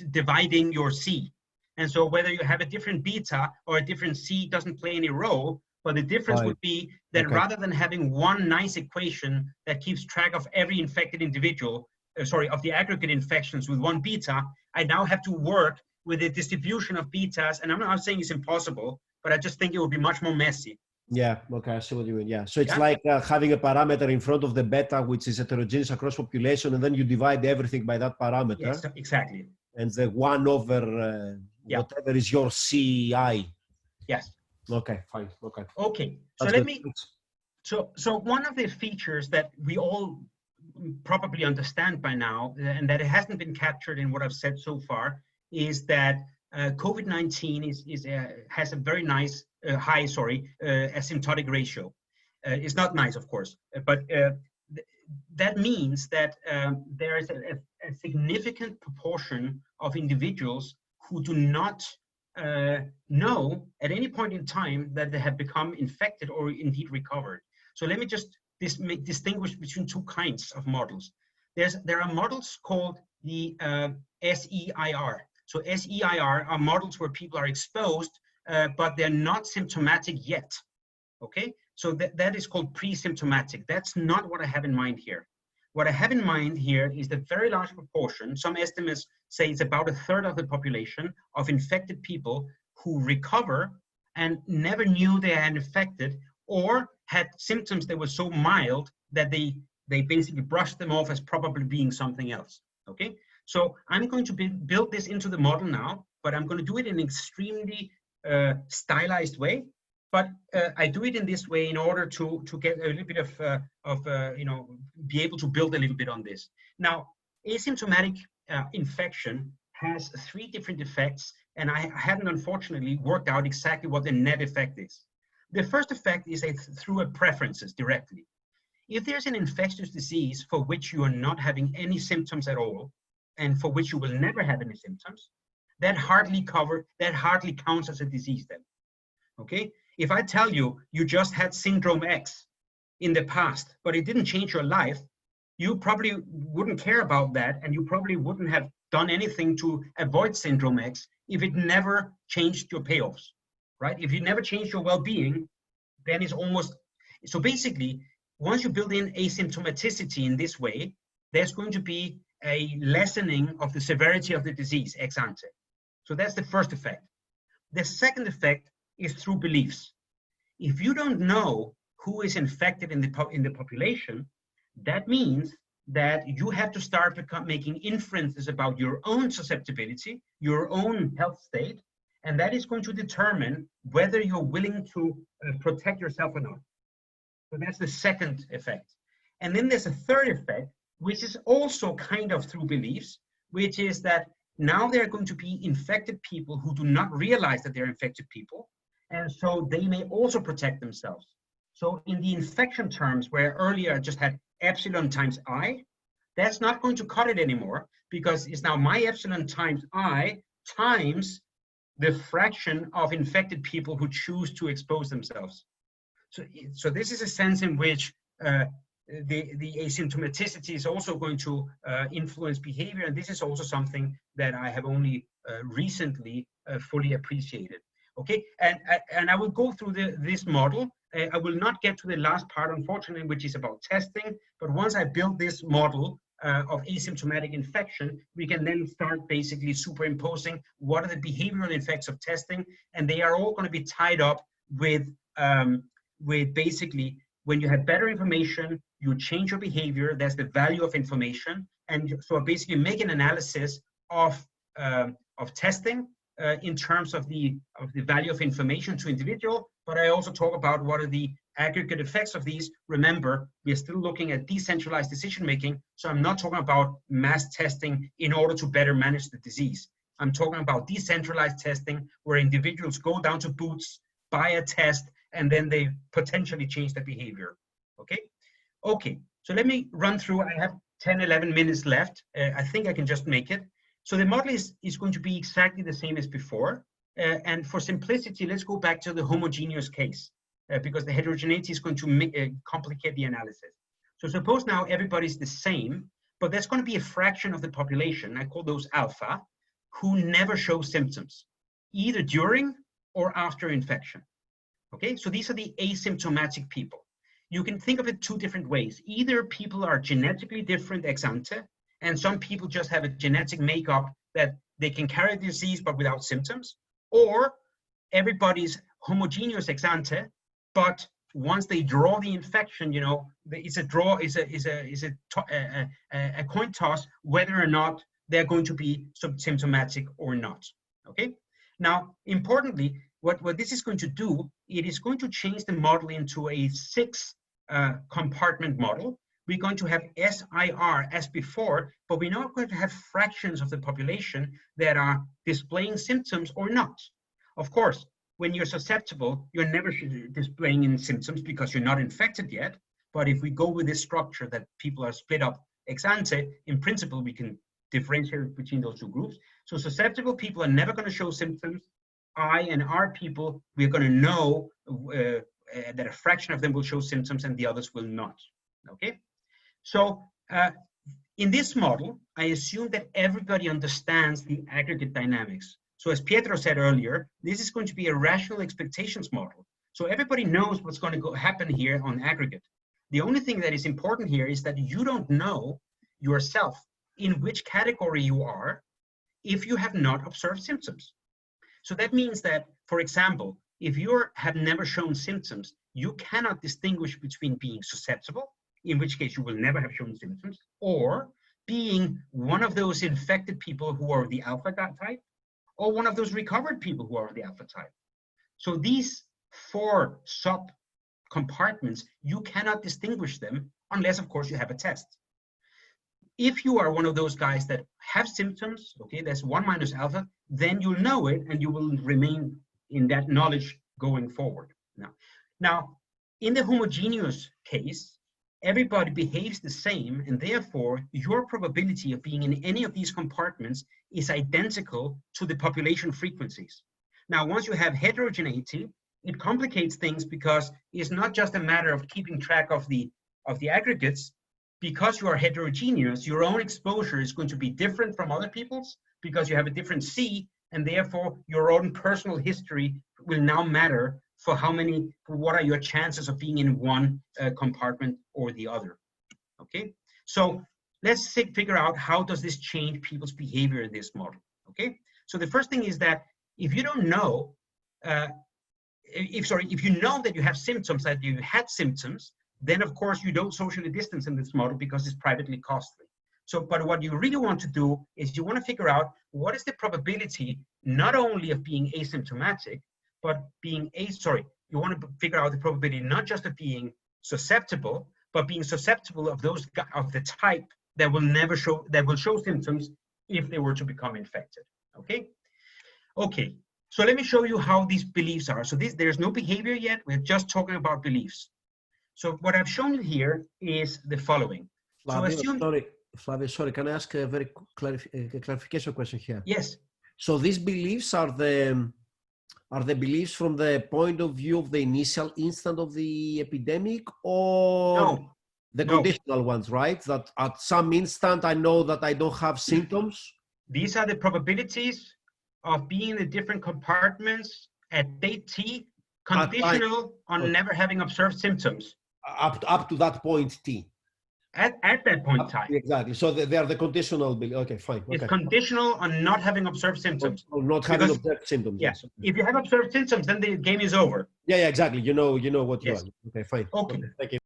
dividing your C. And so whether you have a different beta or a different C doesn't play any role, but the difference would be that rather than having one nice equation that keeps track of every infected individual, of the aggregate infections with one beta, I now have to work with a distribution of betas. And I'm not saying it's impossible, but I just think it would be much more messy. Yeah, okay, I see what you mean. Yeah, so it's like having a parameter in front of the beta, which is heterogeneous across population, and then you divide everything by that parameter. Yes, exactly. And the 1 over whatever is your CI. Yes. Okay, fine. Okay. Okay. So let me. So one of the features that we all probably understand by now, and that it hasn't been captured in what I've said so far, is that COVID-19 has a very nice high asymptotic ratio. It's not nice, of course, but that means that there is a significant proportion of individuals who do not know at any point in time that they have become infected or indeed recovered. So let me just distinguish between two kinds of models. There are models called the SEIR. So SEIR are models where people are exposed, but they're not symptomatic yet. Okay, so that is called pre-symptomatic. That's not what I have in mind here. What I have in mind here is the very large proportion, some estimates say it's about a third of the population of infected people who recover and never knew they had infected or had symptoms that were so mild that they basically brushed them off as probably being something else. Okay, so I'm going to build this into the model now, but I'm going to do it in an extremely stylized way. But I do it in this way in order to get a little bit of be able to build a little bit on this. Now, asymptomatic infection has 3 different effects, and I haven't unfortunately worked out exactly what the net effect is. The first effect is through preferences directly. If there's an infectious disease for which you are not having any symptoms at all, and for which you will never have any symptoms, that hardly counts as a disease then. Okay, if I tell you you just had syndrome X in the past, but it didn't change your life, you probably wouldn't care about that, and you probably wouldn't have done anything to avoid syndrome X if it never changed your payoffs, right? If you never changed your well-being, then it's almost, so basically, once you build in asymptomaticity in this way, there's going to be a lessening of the severity of the disease ex ante. So that's the first effect. The second effect is through beliefs. If you don't know who is infected in the population, that means that you have to start making inferences about your own susceptibility, your own health state, and that is going to determine whether you're willing to protect yourself or not. So that's the second effect. And then there's a third effect, which is also kind of through beliefs, which is that now there are going to be infected people who do not realize that they're infected people, and so they may also protect themselves. So in the infection terms, where earlier I just had epsilon times I, that's not going to cut it anymore, because it's now my epsilon times I times the fraction of infected people who choose to expose themselves. So this is a sense in which the asymptomaticity is also going to influence behavior, and this is also something that I have only recently fully appreciated. Okay, and I will go through this model. I will not get to the last part, unfortunately, which is about testing, but once I build this model of asymptomatic infection, we can then start basically superimposing what are the behavioral effects of testing, and they are all going to be tied up with basically, when you have better information, you change your behavior. That's the value of information. And so I basically make an analysis of testing in terms of the value of information to individual, but I also talk about what are the aggregate effects of these. Remember, we are still looking at decentralized decision making, so I'm not talking about mass testing in order to better manage the disease. I'm talking about decentralized testing where individuals go down to Boots, buy a test, and then they potentially change their behavior. Okay, so let me run through. I have 10-11 minutes left. I think I can just make it. So the model is going to be exactly the same as before, and for simplicity, let's go back to the homogeneous case, because the heterogeneity is going to complicate the analysis. So suppose now everybody's the same, but there's going to be a fraction of the population, I call those alpha, who never show symptoms, either during or after infection. Okay, so these are the asymptomatic people. You can think of it two different ways. Either people are genetically different ex ante, and some people just have a genetic makeup that they can carry the disease but without symptoms, or everybody's homogeneous ex ante, but once they draw the infection, you know, it's a coin toss whether or not they're going to be symptomatic or not. Okay. Now, importantly, what this is going to do, it is going to change the model into a 6 compartment model. We're going to have SIR as before, but we're not going to have fractions of the population that are displaying symptoms or not. Of course, when you're susceptible, you're never displaying in symptoms because you're not infected yet. But if we go with this structure that people are split up ex ante, in principle, we can differentiate between those two groups. So susceptible people are never going to show symptoms. I and R people, we're going to know that a fraction of them will show symptoms and the others will not. Okay, so in this model, I assume that everybody understands the aggregate dynamics. So as Pietro said earlier, this is going to be a rational expectations model. So everybody knows what's going to happen here on aggregate. The only thing that is important here is that you don't know yourself in which category you are if you have not observed symptoms. So that means that, for example, if you have never shown symptoms, you cannot distinguish between being susceptible, in which case you will never have shown symptoms, or being one of those infected people who are the alpha type, or one of those recovered people who are the alpha type. So these 4 sub-compartments, you cannot distinguish them unless, of course, you have a test. If you are one of those guys that have symptoms, okay, that's 1 minus alpha, then you'll know it and you will remain in that knowledge going forward. Now, in the homogeneous case, everybody behaves the same, and therefore your probability of being in any of these compartments is identical to the population frequencies. Now, once you have heterogeneity, it complicates things because it's not just a matter of keeping track of the aggregates. Because you are heterogeneous, your own exposure is going to be different from other people's because you have a different C, and therefore your own personal history will now matter for what are your chances of being in one compartment or the other. Okay, so let's figure out how does this change people's behavior in this model. Okay, so the first thing is that if you don't know, if you know that you have symptoms, that you had symptoms, then of course you don't socially distance in this model because it's privately costly. So, but what you really want to do is you want to figure out what is the probability not only of being asymptomatic, but being you want to figure out the probability not just of being susceptible, but being susceptible of those of the type that will show symptoms if they were to become infected. Okay. Okay. So let me show you how these beliefs are. So there's no behavior yet. We're just talking about beliefs. So what I've shown you here is the following. Flavio, sorry, can I ask a very clarification question here? Yes. So these beliefs are the beliefs from the point of view of the initial instant of the epidemic, or the conditional ones, right? That at some instant I know that I don't have symptoms. These are the probabilities of being in the different compartments at date T, conditional on never having observed symptoms. Up to that point T. At that point in time. Exactly. So they are the conditional belief. Okay, fine. Okay. It's conditional on not having observed symptoms. Or not having observed symptoms. Yes. If you have observed symptoms, then the game is over. Yeah, exactly. You know what you are. Okay, fine. Okay. Thank you.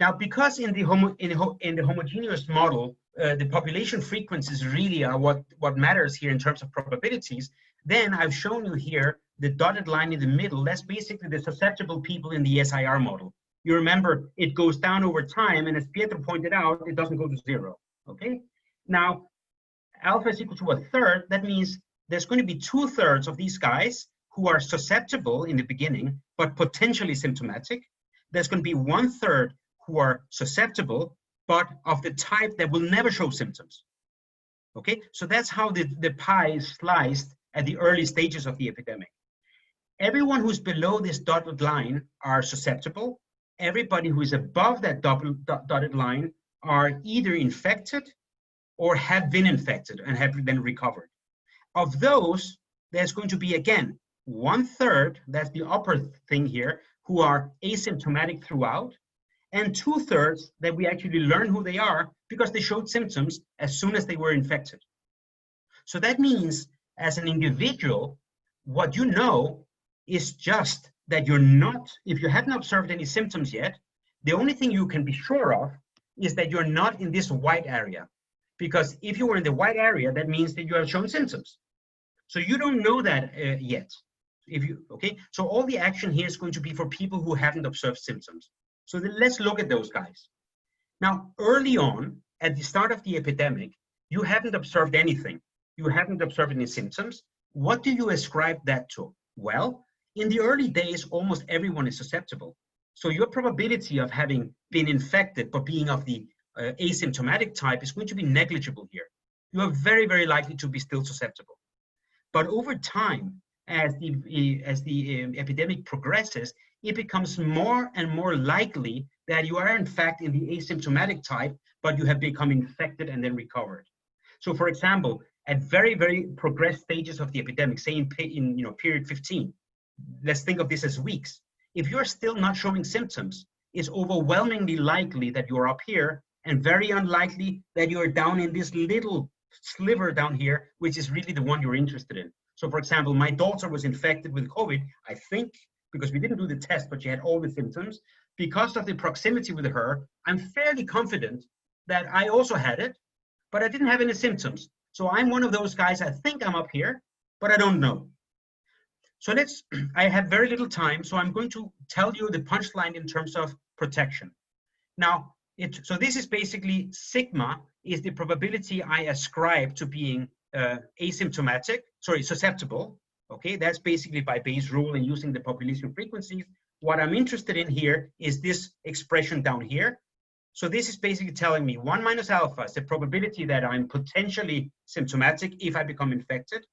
Now, because in the homogeneous model, the population frequencies really are what matters here in terms of probabilities, then I've shown you here the dotted line in the middle. That's basically the susceptible people in the SIR model. You remember it goes down over time, and as Pietro pointed out, it doesn't go to zero. Okay. Now, alpha is equal to a third. That means there's going to be 2/3 of these guys who are susceptible in the beginning, but potentially symptomatic. There's going to be 1/3 who are susceptible, but of the type that will never show symptoms. Okay, so that's how the pie is sliced at the early stages of the epidemic. Everyone who's below this dotted line are susceptible. Everybody who is above that dotted line are either infected or have been infected and have then recovered. Of those, there's going to be, again, 1/3, that's the upper thing here, who are asymptomatic throughout, and 2/3 that we actually learn who they are because they showed symptoms as soon as they were infected. So that means, as an individual, what you know is just that you're not, if you haven't observed any symptoms yet, the only thing you can be sure of is that you're not in this white area. Because if you were in the white area, that means that you have shown symptoms. So you don't know that yet. Okay, so all the action here is going to be for people who haven't observed symptoms. So let's look at those guys. Now, early on, at the start of the epidemic, you haven't observed anything. You haven't observed any symptoms. What do you ascribe that to? Well, in the early days, almost everyone is susceptible. So your probability of having been infected but being of the asymptomatic type is going to be negligible here. You are very, very likely to be still susceptible. But over time, as the epidemic progresses, it becomes more and more likely that you are in fact in the asymptomatic type, but you have become infected and then recovered. So for example, at very, very progressed stages of the epidemic, say in period 15, let's think of this as weeks. If you're still not showing symptoms, it's overwhelmingly likely that you're up here and very unlikely that you're down in this little sliver down here, which is really the one you're interested in. So for example, my daughter was infected with COVID, I think, because we didn't do the test, but she had all the symptoms. Because of the proximity with her, I'm fairly confident that I also had it, but I didn't have any symptoms. So I'm one of those guys, I think I'm up here, but I don't know. So I have very little time, so I'm going to tell you the punchline in terms of protection. Now, so this is basically sigma is the probability I ascribe to being susceptible. Okay, that's basically by Bayes' rule and using the population frequencies. What I'm interested in here is this expression down here. So this is basically telling me 1 minus alpha is the probability that I'm potentially symptomatic if I become infected.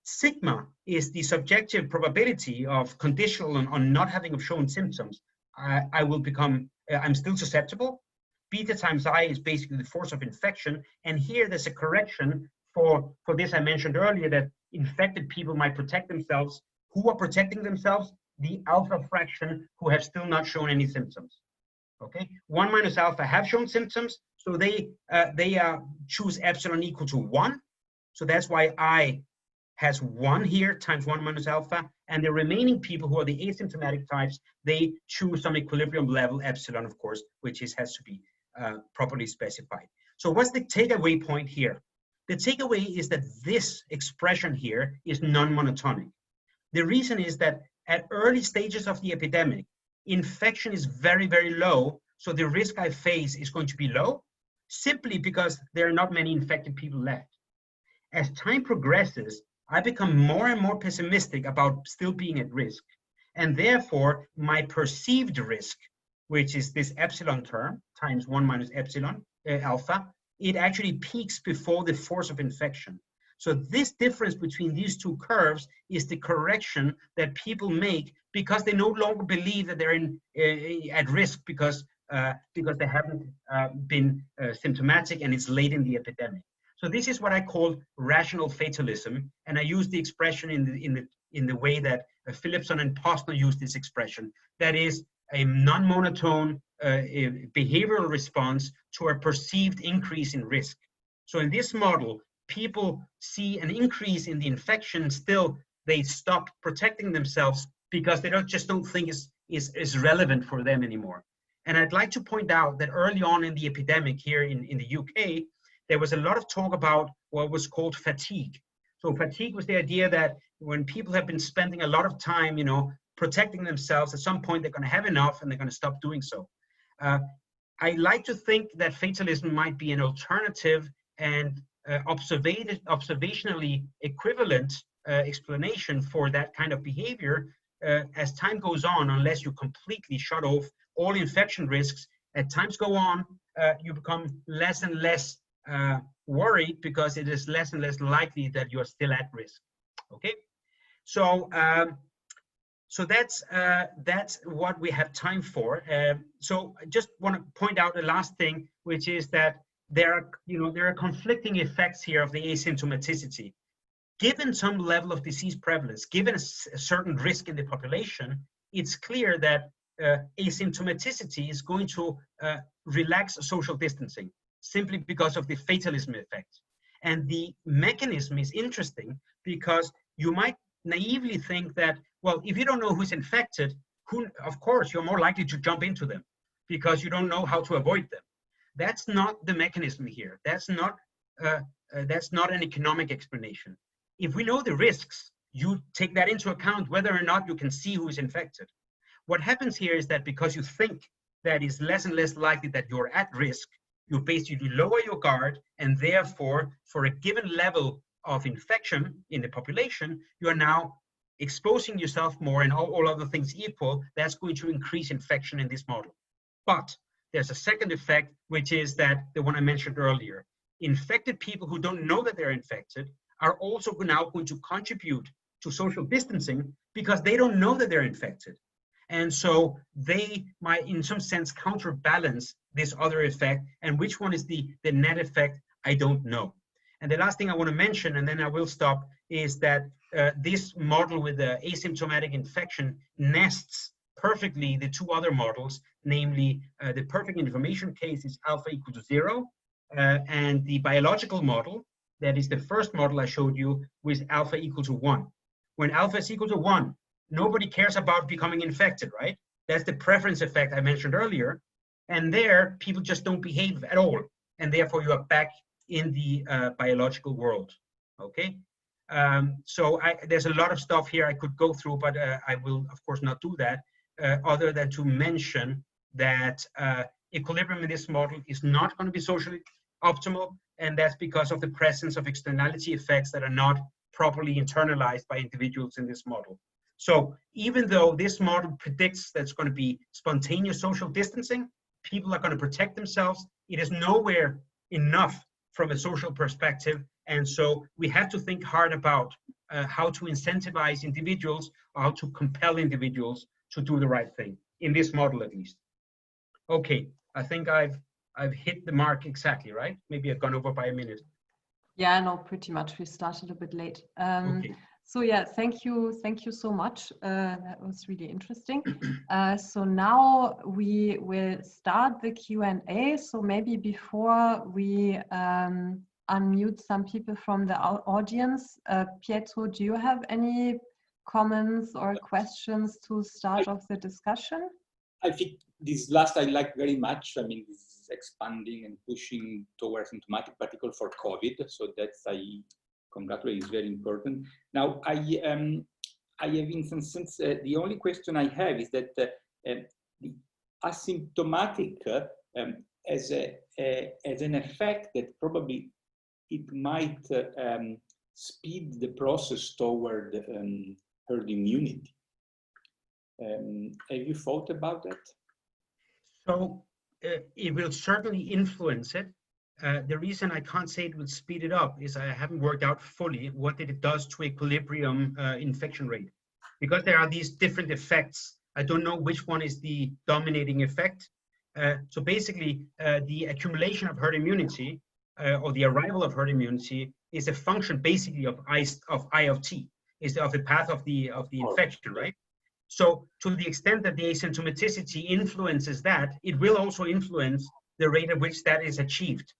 Sigma is the subjective probability of conditional on not having shown symptoms. I will become, I'm still susceptible. Beta times I is basically the force of infection. And here there's a correction for this I mentioned earlier, that infected people might protect themselves. Who are protecting themselves? The alpha fraction who have still not shown any symptoms. Okay, 1 minus alpha have shown symptoms, so they choose epsilon equal to 1. So that's why I has 1 here times 1 minus alpha, and the remaining people who are the asymptomatic types, they choose some equilibrium level epsilon, of course, which has to be properly specified. So what's the takeaway point here? The takeaway is that this expression here is non-monotonic. The reason is that at early stages of the epidemic, infection is very, very low, so the risk I face is going to be low, simply because there are not many infected people left. As time progresses, I become more and more pessimistic about still being at risk, and therefore my perceived risk, which is this epsilon term times 1 minus epsilon alpha, it actually peaks before the force of infection. So this difference between these two curves is the correction that people make because they no longer believe that they're at risk because they haven't been symptomatic and it's late in the epidemic. So this is what I call rational fatalism, and I use the expression in the way that Philipson and Posner used this expression. That is a non-monotone behavioral response to a perceived increase in risk. So in this model, people see an increase in the infection, still they stop protecting themselves because they just don't think is relevant for them anymore. And I'd like to point out that early on in the epidemic here in the UK, there was a lot of talk about what was called fatigue. So fatigue was the idea that when people have been spending a lot of time, protecting themselves, at some point they're going to have enough and they're going to stop doing so. I like to think that fatalism might be an alternative and observationally equivalent explanation for that kind of behavior as time goes on, unless you completely shut off all infection risks. As times go on, you become less and less worried because it is less and less likely that you are still at risk. Okay, so so that's what we have time for. So I just want to point out the last thing, which is that there are conflicting effects here of the asymptomaticity. Given some level of disease prevalence, given a certain risk in the population, it's clear that asymptomaticity is going to relax social distancing simply because of the fatalism effect. And the mechanism is interesting because you might naively think that, well, if you don't know who's infected, of course, you're more likely to jump into them because you don't know how to avoid them. That's not the mechanism here. That's not an economic explanation. If we know the risks, you take that into account whether or not you can see who is infected. What happens here is that because you think that it's less and less likely that you're at risk, you basically lower your guard, and therefore, for a given level of infection in the population, you are now exposing yourself more, and all other things equal, that's going to increase infection in this model. But there's a second effect, which is that the one I mentioned earlier. Infected people who don't know that they're infected are also now going to contribute to social distancing because they don't know that they're infected. And so they might, in some sense, counterbalance this other effect. And which one is the net effect, I don't know. And the last thing I want to mention, and then I will stop, is that this model with the asymptomatic infection nests perfectly the two other models, namely the perfect information case is alpha equal to 0, and the biological model, that is the first model I showed you, with alpha equal to 1. When alpha is equal to 1, nobody cares about becoming infected, right? That's the preference effect I mentioned earlier. And there, people just don't behave at all. And therefore, you are back in the biological world, okay? So there's a lot of stuff here I could go through, but I will, of course, not do that, other than to mention that equilibrium in this model is not going to be socially optimal, and that's because of the presence of externality effects that are not properly internalized by individuals in this model. So even though this model predicts that's going to be spontaneous social distancing, people are going to protect themselves. It is nowhere enough from a social perspective. And so we have to think hard about how to incentivize individuals, or how to compel individuals to do the right thing, in this model at least. Okay, I think I've hit the mark exactly, right? Maybe I've gone over by a minute. Yeah, no, pretty much. We started a bit late. Okay. So yeah, thank you so much. That was really interesting. So now we will start the Q&A. So maybe before we unmute some people from the audience, Pietro, do you have any comments or questions to start off the discussion? I think this last I like very much. I mean, this is expanding and pushing towards symptomatic, particularly for COVID. So that's, I congratulate, is very important. Now, I have, in some sense, the only question I have is that the asymptomatic as an effect that probably it might speed the process toward herd immunity. Have you thought about that? So it will certainly influence it. The reason I can't say it will speed it up is I haven't worked out fully what it does to equilibrium infection rate. Because there are these different effects, I don't know which one is the dominating effect. So basically, the accumulation of herd immunity or the arrival of herd immunity is a function basically of I of T, is of the path of the infection, right? So to the extent that the asymptomaticity influences that, it will also influence the rate at which that is achieved.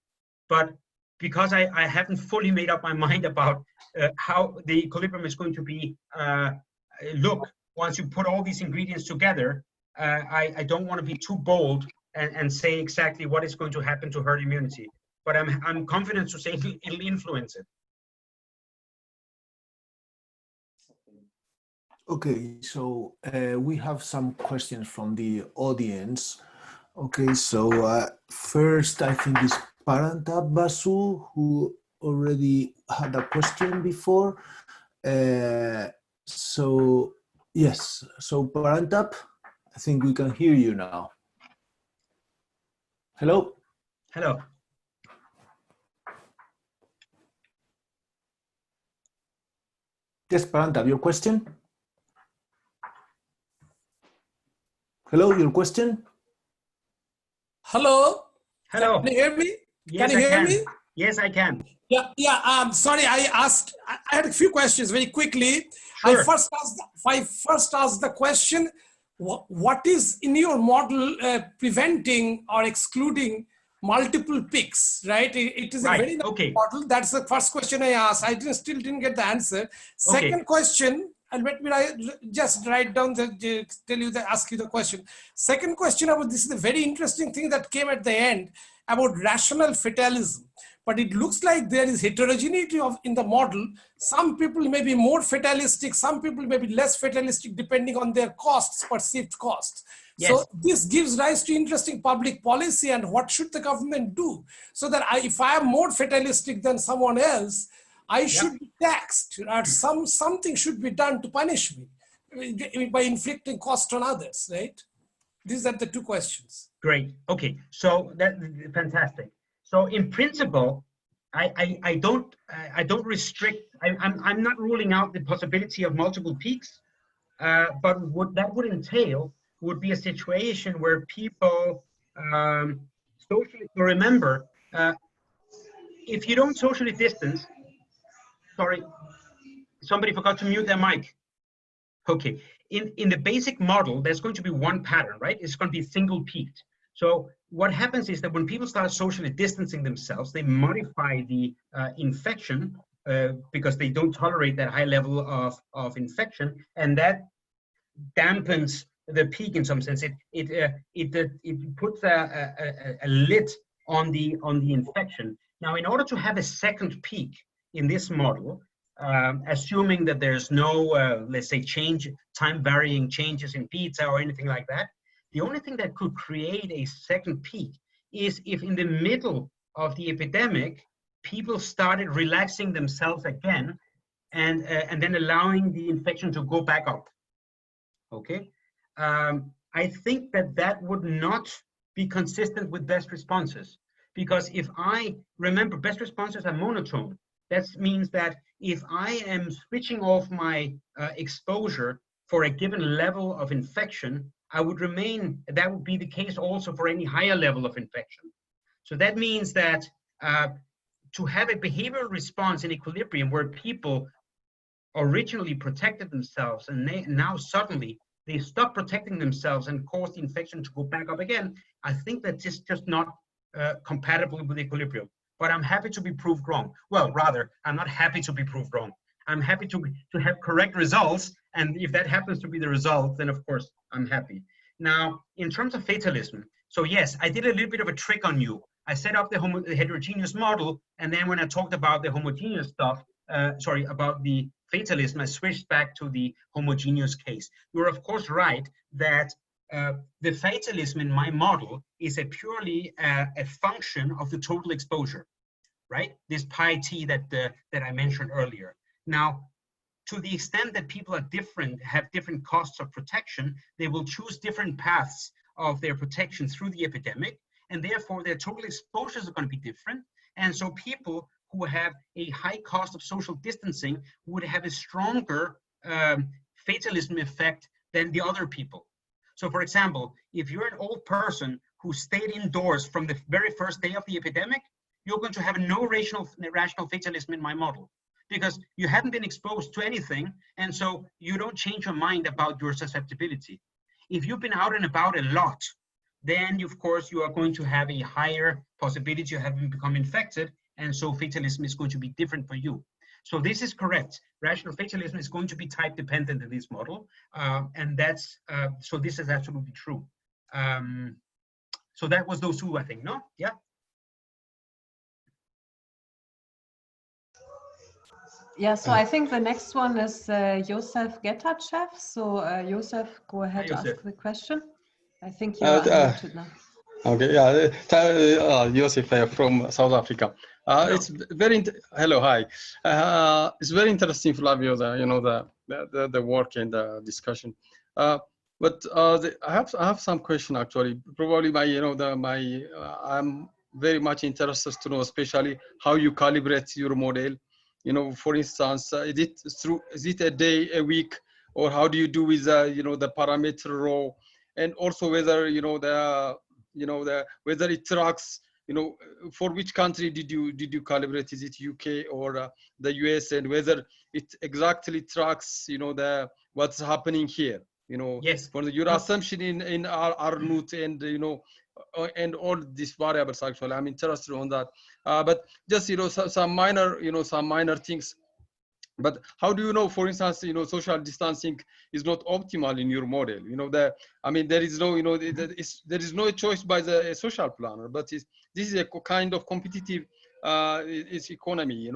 But because I haven't fully made up my mind about how the equilibrium is going to be, look, once you put all these ingredients together, I don't want to be too bold and say exactly what is going to happen to herd immunity. But I'm confident to say it'll influence it. Okay, so we have some questions from the audience. Okay, so first I think is Parantab Basu, who already had a question before. So yes, so Parantab, I think we can hear you now. Hello? Hello. Yes, Parantab, your question? Hello, your question? Hello. Hello. Can you hear me? Yes, can you hear me? Yes, I can. Yeah. Sorry, I had a few questions very quickly. Sure. I first asked the question: what is in your model preventing or excluding multiple picks? Right. It is Right. a very nice model. That's the first question I asked. I still didn't get the answer. Second question. And let me just write down ask you the question. Second question about this is a very interesting thing that came at the end about rational fatalism. But it looks like there is heterogeneity in the model. Some people may be more fatalistic, some people may be less fatalistic depending on their costs, perceived costs. Yes. So this gives rise to interesting public policy and what should the government do? So that if I am more fatalistic than someone else, I should be taxed, or something should be done to punish me by inflicting cost on others, right? These are the two questions. Great. Okay. So that's fantastic. So in principle, I don't restrict. I'm not ruling out the possibility of multiple peaks, but what that would entail would be a situation where people socially. Remember, if you don't socially distance. Sorry, somebody forgot to mute their mic. Okay, in the basic model, there's going to be one pattern, right? It's going to be single peaked. So what happens is that when people start socially distancing themselves, they modify the infection because they don't tolerate that high level of infection, and that dampens the peak in some sense. It puts a lid on the infection. Now, in order to have a second peak in this model, assuming that there's no, let's say, time varying changes in pizza or anything like that, the only thing that could create a second peak is if in the middle of the epidemic, people started relaxing themselves again and then allowing the infection to go back up. Okay, I think that would not be consistent with best responses. Because if I remember, best responses are monotone. That means that if I am switching off my exposure for a given level of infection, I would remain, that would be the case also for any higher level of infection. So that means that to have a behavioral response in equilibrium where people originally protected themselves and now suddenly they stop protecting themselves and cause the infection to go back up again, I think that this is just not compatible with equilibrium. But I'm happy to be proved wrong. Well, rather, I'm not happy to be proved wrong. I'm happy to have correct results. And if that happens to be the result, then of course I'm happy. Now, in terms of fatalism, so yes, I did a little bit of a trick on you. I set up the heterogeneous model, and then when I talked about the homogeneous stuff, about the fatalism, I switched back to the homogeneous case. You're of course right that the fatalism in my model is a purely a function of the total exposure, right? This pi t that I mentioned earlier. Now, to the extent that people are different, have different costs of protection, they will choose different paths of their protection through the epidemic, and therefore their total exposures are going to be different. And so people who have a high cost of social distancing would have a stronger fatalism effect than the other people. So for example, if you're an old person who stayed indoors from the very first day of the epidemic, you're going to have no rational fatalism in my model, because you haven't been exposed to anything, and so you don't change your mind about your susceptibility. If you've been out and about a lot, then of course you are going to have a higher possibility of having become infected, and so fatalism is going to be different for you. So this is correct. Rational fatalism is going to be type dependent in this model, and that's so this is absolutely true. So that was those two, I think. No, yeah. Yeah, so I think the next one is Josef Getachev. So Josef, go ahead, ask the question. I think you're unmuted now. Okay, yeah, Joseph from South Africa. It's very hello, hi. It's very interesting, Flavio. The work and the discussion. But I have some question actually. Probably I'm very much interested to know, especially how you calibrate your model. For instance, is it a day, a week, or how do you do with the parameter row, and also whether whether it tracks, for which country did you calibrate? Is it UK or the US, and whether it exactly tracks, what's happening here, Yes. For your assumption in R nut and and all these variables. Actually, I'm interested on that. But just some minor things. But how do you know, for instance, social distancing is not optimal in your model? There is no, there is no choice by the social planner, but this is a kind of competitive it's economy,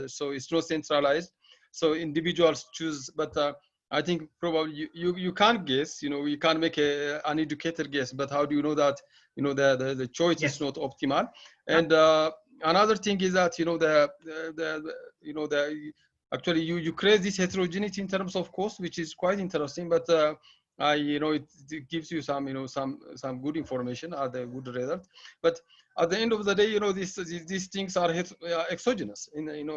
so it's not centralized. So individuals choose, but I think probably you can't guess, you can't make an educated guess, but how do you know that, the choice is not optimal? And another thing is that, actually, you create this heterogeneity in terms of cost, which is quite interesting. But it gives you some good information, are the good result. But at the end of the day, these things are exogenous.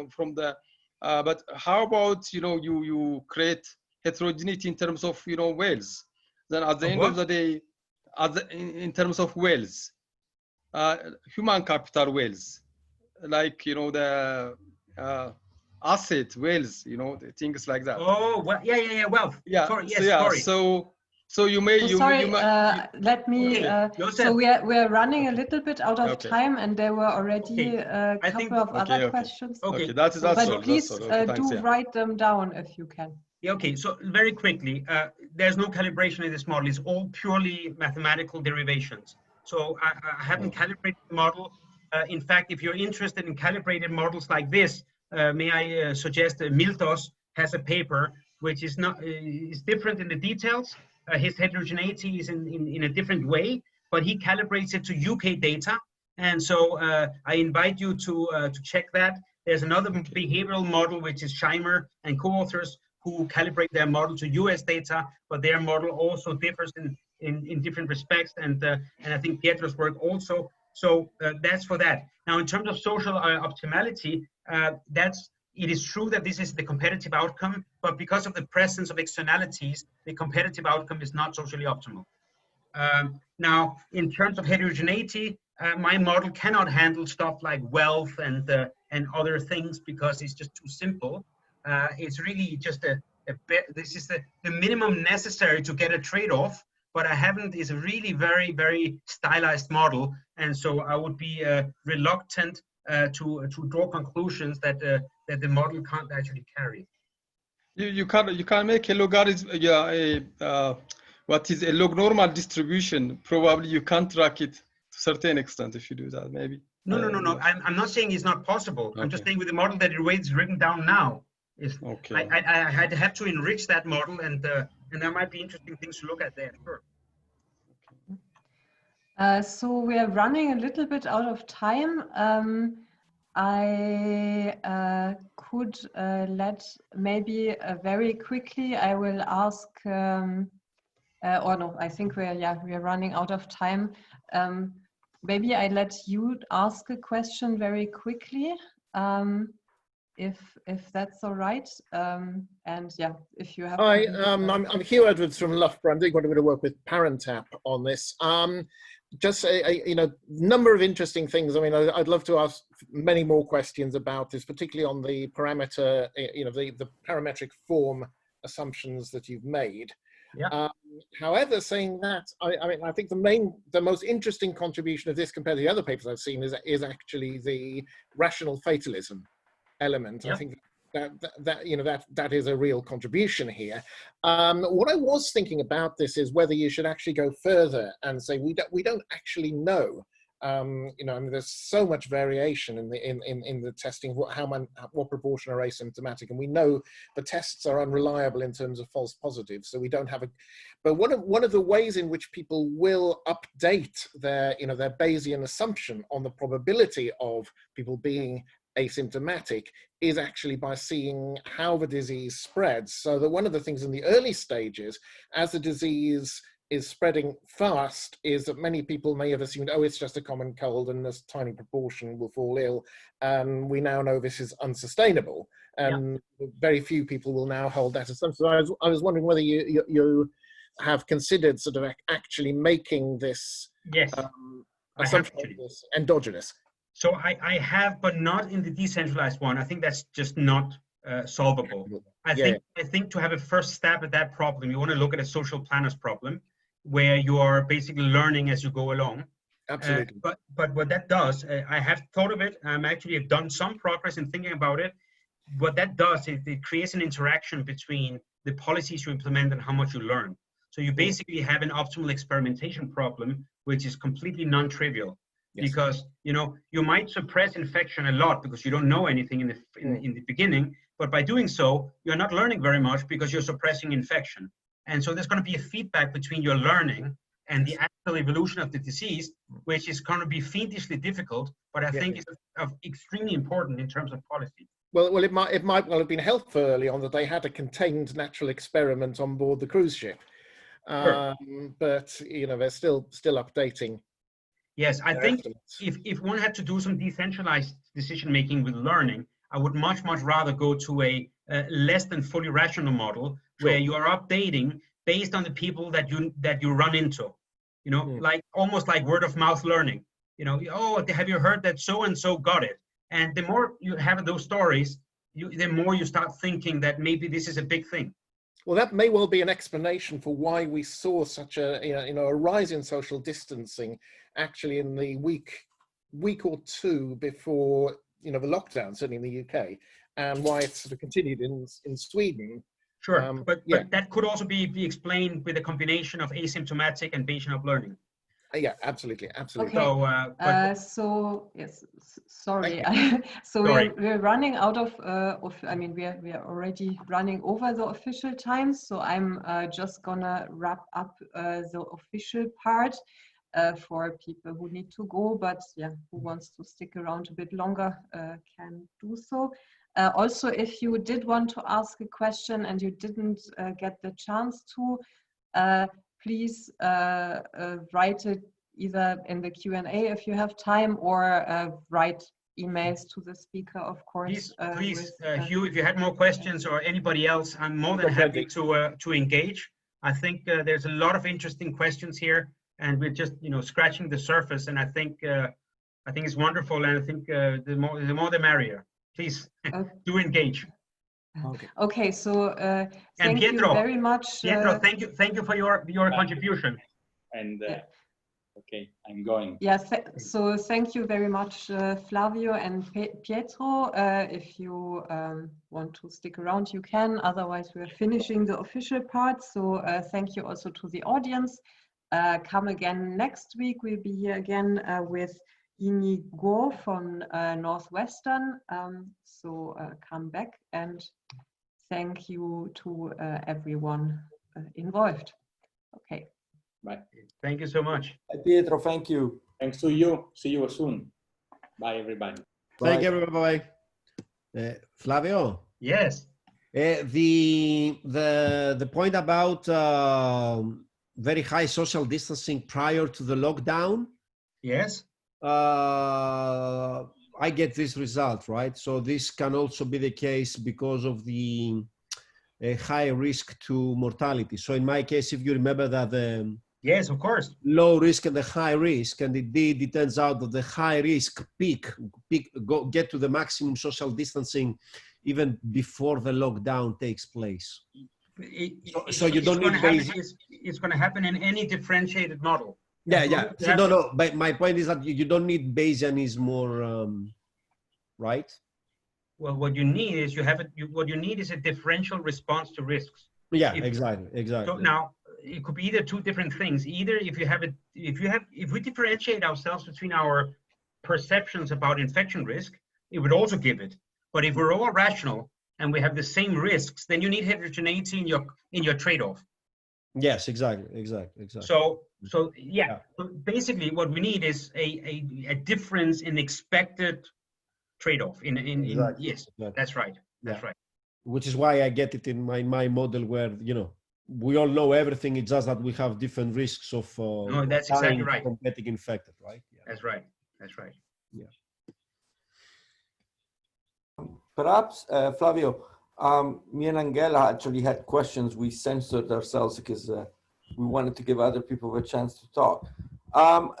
From the. But how about you create heterogeneity in terms of whales? Then at the end of the day, in terms of whales, human capital whales, like the. Asset whales, things like that. Oh, well, yeah, wealth. Yeah. Sorry, yes, sorry. So you may. Let me. So we are running a little bit out of time, and there were already a couple of other questions. Okay, that's but all. Please do write them down if you can. Yeah, okay, so very quickly, there's no calibration in this model. It's all purely mathematical derivations. So I haven't calibrated the model. In fact, if you're interested in calibrated models like this, may I suggest Miltos has a paper which is different in the details. His heterogeneity is in a different way, but he calibrates it to UK data. And so I invite you to check that. There's another behavioral model, which is Scheimer and co-authors, who calibrate their model to US data, but their model also differs in different respects, and I think Pietro's work also. So that's for that. Now, in terms of social optimality, it is true that this is the competitive outcome, but because of the presence of externalities, the competitive outcome is not socially optimal. Now, in terms of heterogeneity, my model cannot handle stuff like wealth and other things because it's just too simple. It's really just this is the minimum necessary to get a trade-off, but it's a really very, very stylized model. And so I would be reluctant to draw conclusions that the model can't actually carry. You can make a logarithm, what is a log normal distribution. Probably you can't track it to a certain extent if you do that, maybe. No. I'm not saying it's not possible. Okay. I'm just saying with the model that it's written down now. Okay. I'd have to enrich that model, and there might be interesting things to look at there. Sure. So we are running a little bit out of time. I could let maybe very quickly. I will ask. Or no, I think we're running out of time. Maybe I let you ask a question very quickly, if that's all right. And yeah, if you have. Hi, I'm Hugh Edwards from Loughborough. I'm going to work with ParentApp on this. Just a number of interesting things. I mean, I'd love to ask many more questions about this, particularly on the parameter, the parametric form assumptions that you've made. Yeah. However, saying that, I think the most interesting contribution of this compared to the other papers I've seen is actually the rational fatalism element. Yeah. I think that is a real contribution here. What I was thinking about this is whether you should actually go further and say we don't actually know. I mean, there's so much variation in the testing. What proportion are asymptomatic, and we know the tests are unreliable in terms of false positives. So we don't have a. But one of the ways in which people will update their Bayesian assumption on the probability of people being asymptomatic is actually by seeing how the disease spreads. So that one of the things in the early stages, as the disease is spreading fast, is that many people may have assumed, oh, it's just a common cold and this tiny proportion will fall ill. And we now know this is unsustainable. And very few people will now hold that assumption. So I was wondering whether you have considered sort of actually making this assumption this endogenous. So I have, but not in the decentralized one. I think that's just not solvable. I think to have a first stab at that problem, you want to look at a social planner's problem, where you are basically learning as you go along. Absolutely. But what that does, I have thought of it. Actually have done some progress in thinking about it. What that does is it creates an interaction between the policies you implement and how much you learn. So you basically have an optimal experimentation problem, which is completely non-trivial. Yes. Because you might suppress infection a lot because you don't know anything in the beginning, but by doing so, you're not learning very much because you're suppressing infection. And so there's going to be a feedback between your learning and the actual evolution of the disease, which is going to be fiendishly difficult, but I think is extremely important in terms of policy. Well, it might well have been helpful early on that they had a contained natural experiment on board the cruise ship, but they're still updating. Yes, I think if one had to do some decentralized decision making with learning, I would much rather go to a less than fully rational model where you are updating based on the people that you run into, like almost like word of mouth learning. Oh, have you heard that so and so got it? And the more you have those stories, the more you start thinking that maybe this is a big thing. Well, that may well be an explanation for why we saw such a rise in social distancing actually in the week or two before the lockdown, certainly in the UK, and why it's sort of continued in Sweden. Sure, but that could also be explained with a combination of asymptomatic and Bayesian learning. Yeah, absolutely. Okay. So yes, sorry. So we're running out of. I mean, we are already running over the official time. So I'm just gonna wrap up the official part for people who need to go. But who wants to stick around a bit longer can do so. Also, if you did want to ask a question and you didn't get the chance to. please write it either in the Q&A if you have time, or write emails to the speaker, of course. Please, Hugh, if you had more questions, or anybody else, I'm more than happy to engage. I think there's a lot of interesting questions here, and we're just scratching the surface. And I think it's wonderful, and I think the more the merrier. Please do engage. Okay, so thank Pietro, you very much. Pietro, thank you for your contribution. And okay, I'm going. Yeah, so thank you very much, Flavio and Pietro. If you want to stick around, you can. Otherwise, we're finishing the official part. So thank you also to the audience. Come again next week. We'll be here again with Inigo from Northwestern. So come back, and thank you to everyone involved. Okay. Bye. Thank you so much. Pietro, thank you. Thanks to you. See you soon. Bye, everybody. Thank you, everybody. Flavio? Yes. The point about very high social distancing prior to the lockdown. Yes. I get this result, right? So this can also be the case because of the high risk to mortality. So in my case, if you remember that the yes, of course, low risk and the high risk, and indeed it turns out that the high risk get to the maximum social distancing even before the lockdown takes place. So you don't need it's going to happen in any differentiated model. Yeah. So no. But my point is that you don't need Bayesianism more, right? Well, what you need is what you need is a differential response to risks. Yeah, exactly. So now it could be either two different things. Either if we differentiate ourselves between our perceptions about infection risk, it would also give it. But if we're all rational and we have the same risks, then you need heterogeneity in your trade-off. Yes, exactly. So yeah. So basically, what we need is a difference in expected trade-off. Yes, that's right. That's right. Which is why I get it in my model, where we all know everything. It's just that we have different risks of no, that's exactly right. From getting infected, right? Yeah. That's right. Yeah. Perhaps, Flavio, me and Angela actually had questions. We censored ourselves because we wanted to give other people a chance to talk.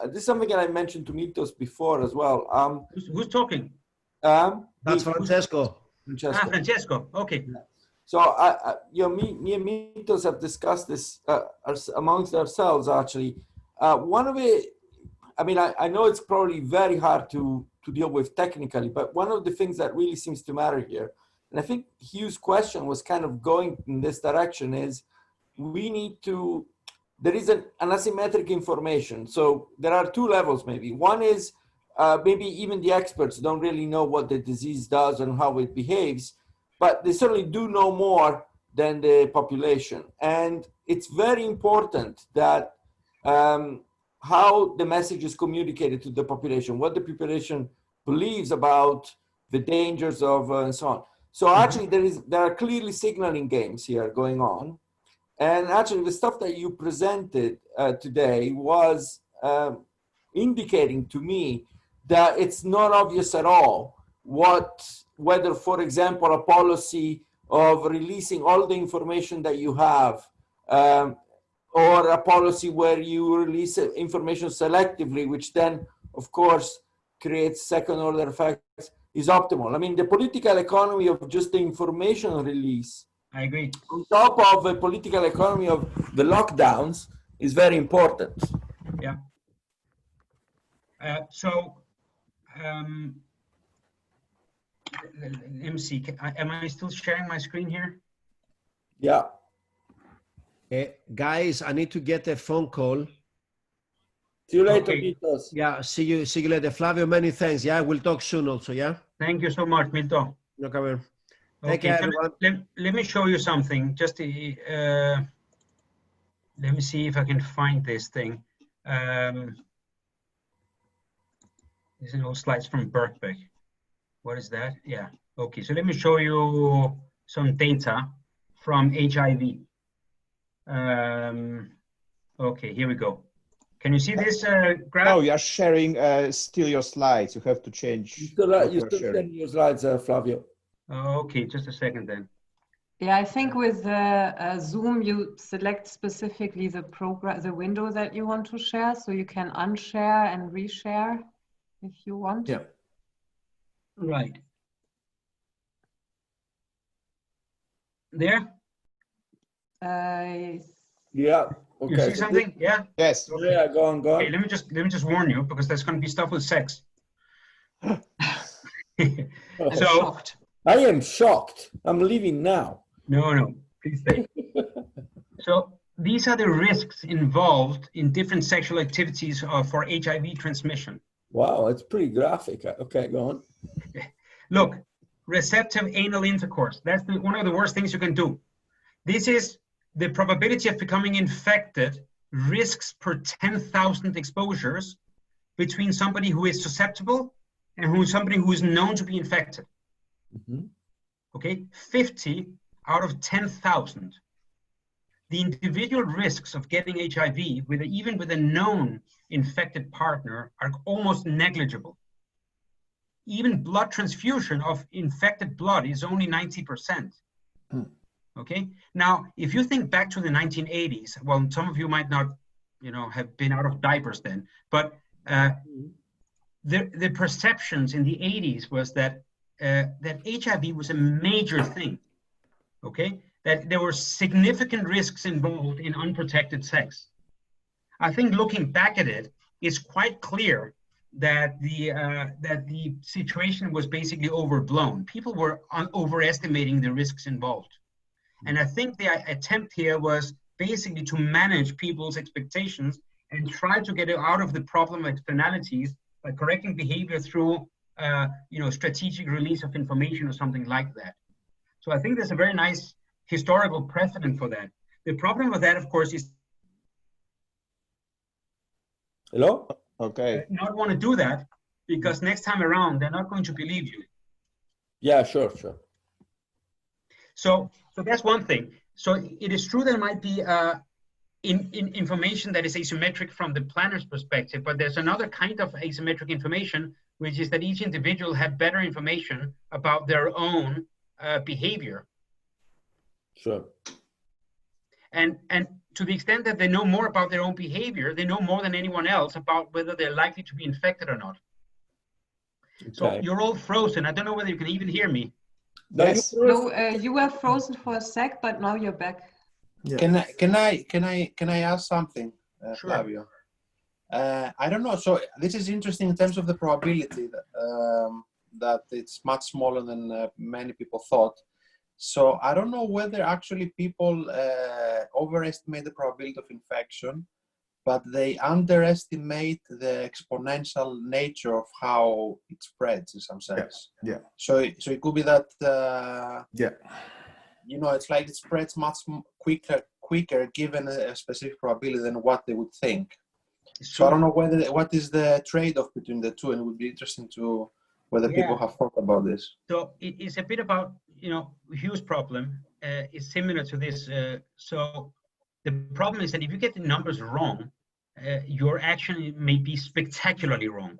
This is something that I mentioned to Mitos before as well. Who's talking? That's Francesco. Francesco. Okay. Yeah. So, me and Mitos have discussed this amongst ourselves, actually. One of it, I mean, I know it's probably very hard to deal with technically, but one of the things that really seems to matter here, and I think Hugh's question was kind of going in this direction, is there is an asymmetric information. So there are two levels maybe. One is maybe even the experts don't really know what the disease does and how it behaves, but they certainly do know more than the population. And it's very important that how the message is communicated to the population, what the population believes about the dangers of and so on. So actually there are clearly signaling games here going on. And actually the stuff that you presented today was indicating to me that it's not obvious at all whether, for example, a policy of releasing all the information that you have, or a policy where you release information selectively, which then, of course, creates second-order effects, is optimal. I mean, the political economy of just the information release, I agree, on top of the political economy of the lockdowns, is very important. Yeah. Let me see. Am I still sharing my screen here? Yeah. Guys, I need to get a phone call. See you later, Okay. Mitos. Yeah, see you later. Flavio, many thanks. Yeah, we'll talk soon also, yeah? Thank you so much, Milton. No problem. Okay, Take care, so everyone. let me show you something. Just let me see if I can find this thing. These are all slides from Birkbeck. What is that? Yeah. Okay, so let me show you some data from HIV. Okay, here we go. Can you see this graph? No, you are sharing still your slides. You have to change. You still sharing your slides, Flavio. Okay, just a second then. Yeah, I think with Zoom, you select specifically the program, the window that you want to share, so you can unshare and reshare if you want. Yeah. Right. There? Yeah. Okay. You see something? Yeah? Yes. Okay. Yeah, go on, go on. Okay, let me just warn you, because there's going to be stuff with sex. I'm So, shocked. I am shocked. I'm leaving now. no, please stay. So these are the risks involved in different sexual activities for HIV transmission. Wow, it's pretty graphic. Okay, go on. Look, receptive anal intercourse. That's one of the worst things you can do. This is the probability of becoming infected, risks per 10,000 exposures between somebody who is susceptible and somebody who is known to be infected. Mm-hmm. Okay, 50 out of 10,000. The individual risks of getting HIV, even with a known infected partner, are almost negligible. Even blood transfusion of infected blood is only 90%. Okay, now if you think back to the 1980s, well, some of you might not, have been out of diapers then, but the perceptions in the 80s was that HIV was a major thing. Okay, that there were significant risks involved in unprotected sex. I think looking back at it, it's quite clear that the situation was basically overblown. People were overestimating the risks involved. And I think the attempt here was basically to manage people's expectations and try to get out of the problem of externalities by correcting behavior through strategic release of information or something like that. So I think there's a very nice historical precedent for that. The problem with that, of course, is Hello? Okay. not want to do that, because next time around, they're not going to believe you. Yeah, sure. So that's one thing. So it is true there might be information that is asymmetric from the planner's perspective, but there's another kind of asymmetric information, which is that each individual had better information about their own behavior. Sure. And to the extent that they know more about their own behavior, they know more than anyone else about whether they're likely to be infected or not. Okay. So you're all frozen. I don't know whether you can even hear me. Yes. No, you were frozen for a sec, but now you're back. Yeah. Can I ask something, Sure. Flavio? I don't know. So this is interesting in terms of the probability that it's much smaller than many people thought. So I don't know whether actually people overestimate the probability of infection, but they underestimate the exponential nature of how it spreads in some sense. Yeah. So it could be that Yeah. It's like it spreads much quicker given a specific probability than what they would think. So I don't know what is the trade-off between the two, and it would be interesting to whether people have thought about this. So it is a bit about, Hugh's problem is similar to this. So the problem is that if you get the numbers wrong, your action may be spectacularly wrong.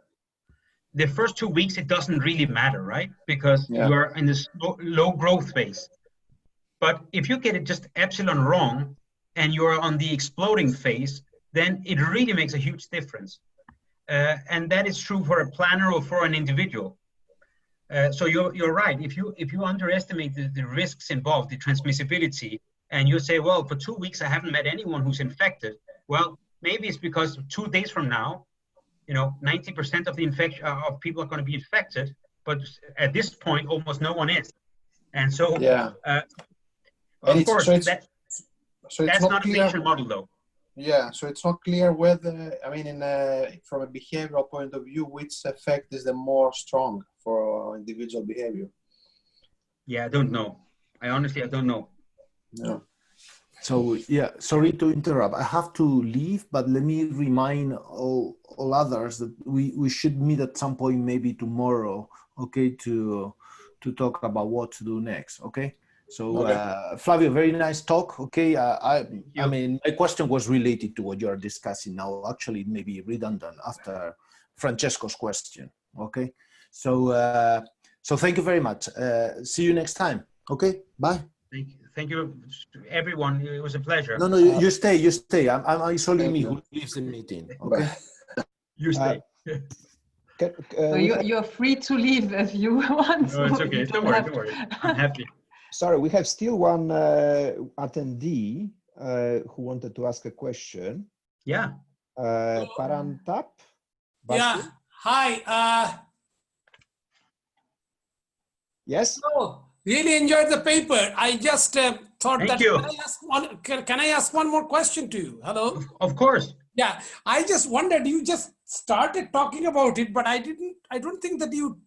The first 2 weeks, it doesn't really matter, right? Because you're in this low growth phase. But if you get it just epsilon wrong and you're on the exploding phase, then it really makes a huge difference. And that is true for a planner or for an individual. So you're right. If you underestimate the risks involved, the transmissibility, and you say, well, for 2 weeks I haven't met anyone who's infected. Well, maybe it's because 2 days from now, 90% of the infection of people are going to be infected, but at this point, almost no one is. And so, of course, that's not a Bayesian model, though. Yeah, so it's not clear whether, from a behavioral point of view, which effect is the more strong for individual behavior. Yeah, I don't know. I don't know. No. So yeah, sorry to interrupt. I have to leave, but let me remind all others that we should meet at some point, maybe tomorrow, okay, to talk about what to do next, okay? So, Okay. Flavio, very nice talk. Okay, I mean, my question was related to what you are discussing now. Actually, it may be redundant after Francesco's question. Okay, so so thank you very much. See you next time. Okay, bye. Thank you, everyone. It was a pleasure. No, you stay. You stay. It's only me who leaves the meeting. Okay. You stay. So you're free to leave if you want. No, it's okay. Don't worry. Don't worry. I'm happy. Sorry, we have still one attendee who wanted to ask a question. Yeah. Parantap. Basu? Yeah. Hi. Yes. Oh, really enjoyed the paper. I just thought Thank that you. can I ask one more question to you? Hello. Of course. Yeah. I just wondered. You just started talking about it, but I don't think that you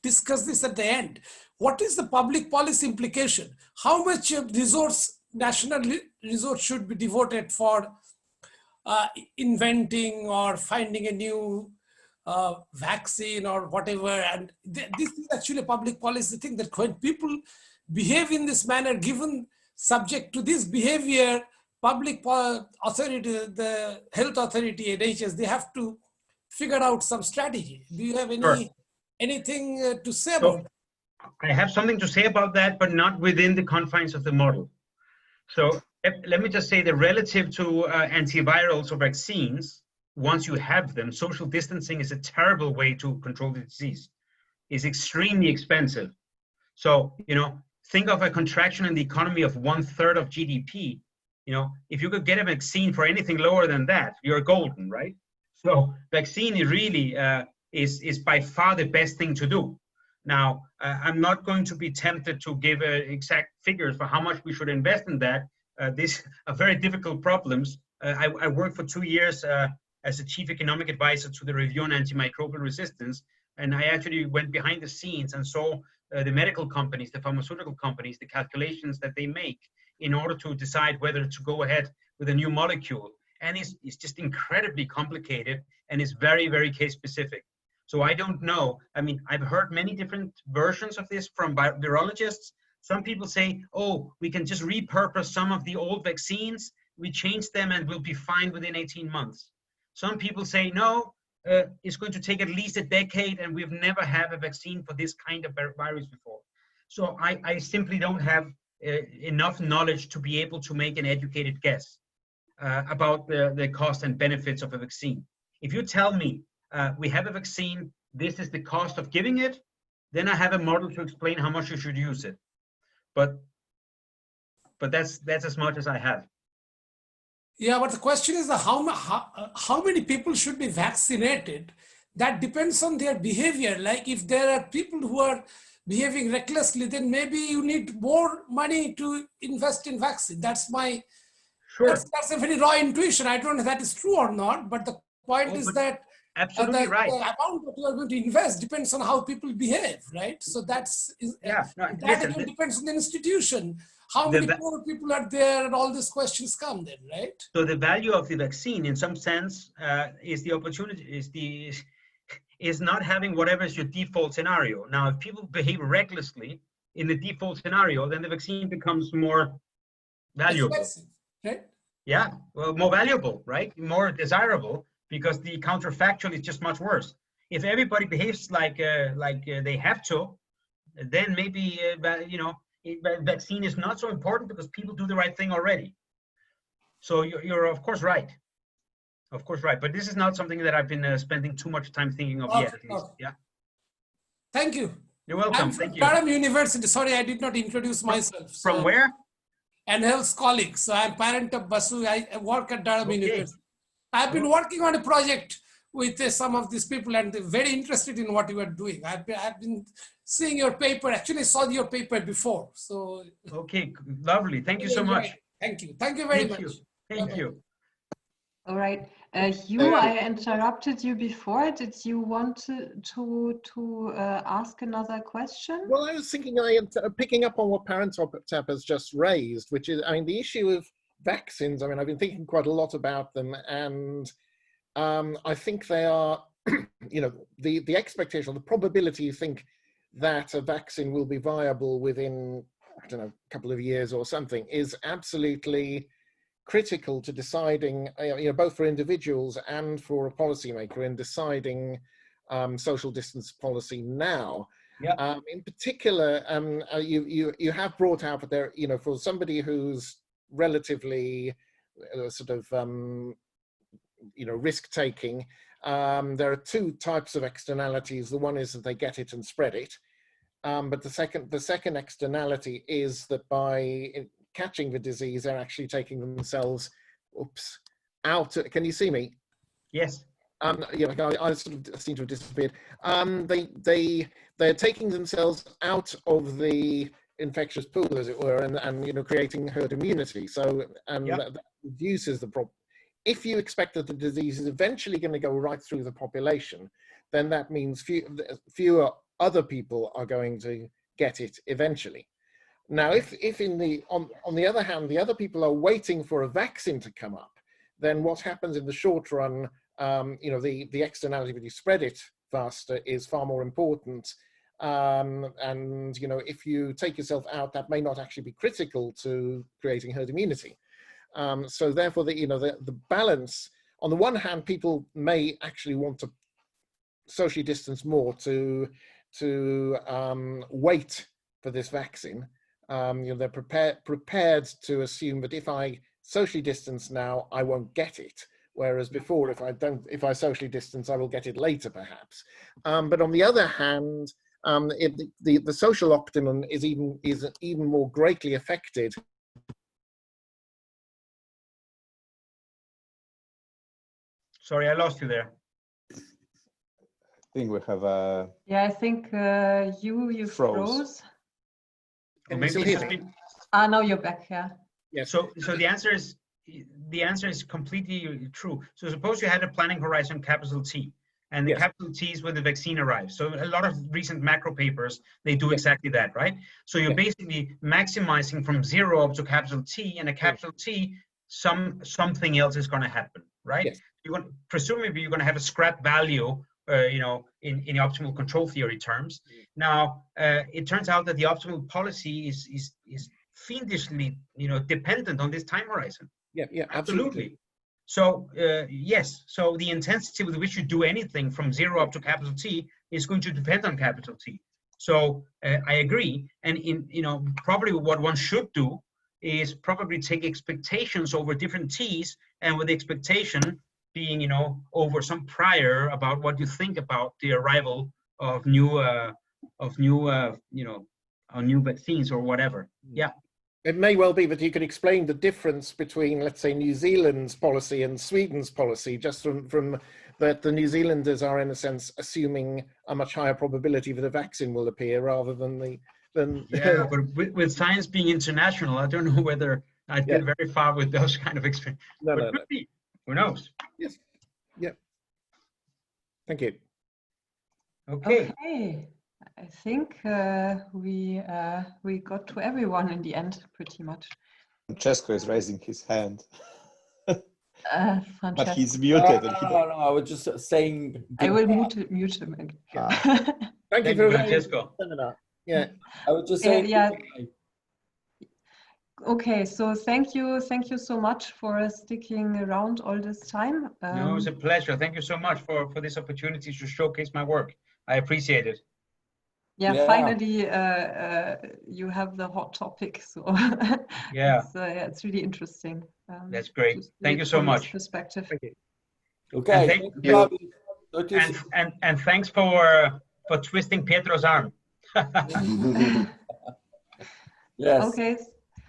discussed this at the end. What is the public policy implication? How much national resource should be devoted for inventing or finding a new vaccine or whatever? And this is actually a public policy thing, that when people behave in this manner, given subject to this behavior, public authority, the health authority, NHS, they have to figure out some strategy. Do you have anything to say about it? I have something to say about that, but not within the confines of the model. So let me just say that relative to antivirals or vaccines, once you have them, social distancing is a terrible way to control the disease. It's extremely expensive. So, think of a contraction in the economy of 1/3 of GDP. If you could get a vaccine for anything lower than that, you're golden, right? So vaccine really is by far the best thing to do. Now, I'm not going to be tempted to give exact figures for how much we should invest in that. These are very difficult problems. I worked for 2 years as a chief economic advisor to the Review on Antimicrobial Resistance, and I actually went behind the scenes and saw the medical companies, the pharmaceutical companies, the calculations that they make in order to decide whether to go ahead with a new molecule. And it's just incredibly complicated, and it's very, very case specific. So I don't know. I mean, I've heard many different versions of this from virologists. Some people say, oh, we can just repurpose some of the old vaccines, we change them and we'll be fine within 18 months. Some people say, no, it's going to take at least a decade and we've never had a vaccine for this kind of virus before. So I simply don't have enough knowledge to be able to make an educated guess about the cost and benefits of a vaccine. If you tell me we have a vaccine, this is the cost of giving it, then I have a model to explain how much you should use it. But that's as much as I have. Yeah, but the question is how many people should be vaccinated? That depends on their behavior. Like if there are people who are behaving recklessly, then maybe you need more money to invest in vaccine. That's my, that's a very raw intuition. I don't know if that is true or not, but the point is that absolutely right. The amount that you are going to invest depends on how people behave, right? So that again depends on the institution. How many poor people are there, and all these questions come then, right? So the value of the vaccine, in some sense, is the opportunity, is not having whatever is your default scenario. Now, if people behave recklessly in the default scenario, then the vaccine becomes more valuable. Expensive, right? Yeah, well, more valuable, right? More desirable, because the counterfactual is just much worse. If everybody behaves like they have to, then maybe vaccine is not so important because people do the right thing already. So you're of course right. Of course right. But this is not something that I've been spending too much time thinking of yet, at least. Yeah. Thank you. You're welcome. I'm from Durham University. Sorry, I did not introduce myself. From where? And health colleague. So I'm parent of Basu. I work at Durham University. I've been working on a project with some of these people, and they're very interested in what you are doing. I've been seeing your paper. Actually, saw your paper before. So okay, lovely. Thank you so much. Thank you. Thank you very much. Thank you. All right, Hugh, I interrupted you before. Did you want to ask another question? Well, I was thinking, picking up on what Parantap has just raised, which is, I mean, the issue of vaccines. I mean, I've been thinking quite a lot about them, and I think they are, the expectation, the probability you think that a vaccine will be viable within I don't know, couple of years or something, is absolutely critical to deciding, both for individuals and for a policymaker in deciding social distance policy now. Yeah. In particular, you have brought out there, for somebody who's relatively risk-taking, there are two types of externalities. The one is that they get it and spread it, but the second externality is that by catching the disease, they're actually taking themselves, out. Can you see me? Yes. I sort of seem to have disappeared. They're taking themselves out of the infectious pool, as it were, and creating herd immunity. So that reduces the problem. If you expect that the disease is eventually going to go right through the population, then that means fewer other people are going to get it eventually. Now, if on the other hand, the other people are waiting for a vaccine to come up, then what happens in the short run, the externality that you spread it faster is far more important. And if you take yourself out, that may not actually be critical to creating herd immunity. So therefore, the balance, on the one hand, people may actually want to socially distance more to wait for this vaccine. They're prepared to assume that if I socially distance now, I won't get it. Whereas before, if I socially distance, I will get it later, perhaps. But on the other hand, the social optimum is even more greatly affected. Sorry, I lost you there. I think we have a... Yeah, I think you froze. Or maybe it's just been... now you're back. Yeah. Yeah. So the answer is completely true. So suppose you had a planning horizon capital T, and the capital T is when the vaccine arrives. So a lot of recent macro papers, they do exactly that, right? So you're basically maximizing from 0 up to capital T, and a capital T, something else is going to happen, right? Yes. Presumably you're going to have a scrap value, in the optimal control theory terms. Now, it turns out that the optimal policy is fiendishly, dependent on this time horizon. Yeah, absolutely. So yes, so the intensity with which you do anything from 0 up to capital T is going to depend on capital T. So I agree, and probably what one should do is probably take expectations over different T's, and with the expectation being, over some prior about what you think about the arrival of new vaccines or whatever. Yeah. It may well be that you can explain the difference between, let's say, New Zealand's policy and Sweden's policy, just from that the New Zealanders are, in a sense, assuming a much higher probability that a vaccine will appear rather than Yeah, but with science being international, I don't know whether I'd get very far with those kind of experiments. No. Could be. Who knows? Yes. Yeah. Thank you. Okay. I think we got to everyone in the end, pretty much. Francesco is raising his hand. But Francesco. he's muted. No, I was just saying. I will mute him. Thank you for Francesco. Yeah, I was just saying. Okay, so thank you so much for sticking around all this time. No, it was a pleasure. Thank you so much for this opportunity to showcase my work. I appreciate it. Yeah, finally you have the hot topic, so it's really interesting. That's great. Thank you so much. Perspective. Thank you. Okay. And thanks for twisting Pietro's arm. Yes. Okay.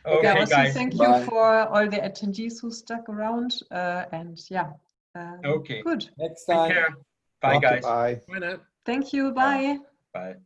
Okay, also guys. thank you for all the attendees who stuck around. Okay. Good. Next time. Take care. Bye, guys. Bye. Bye now. Thank you. Bye. Bye.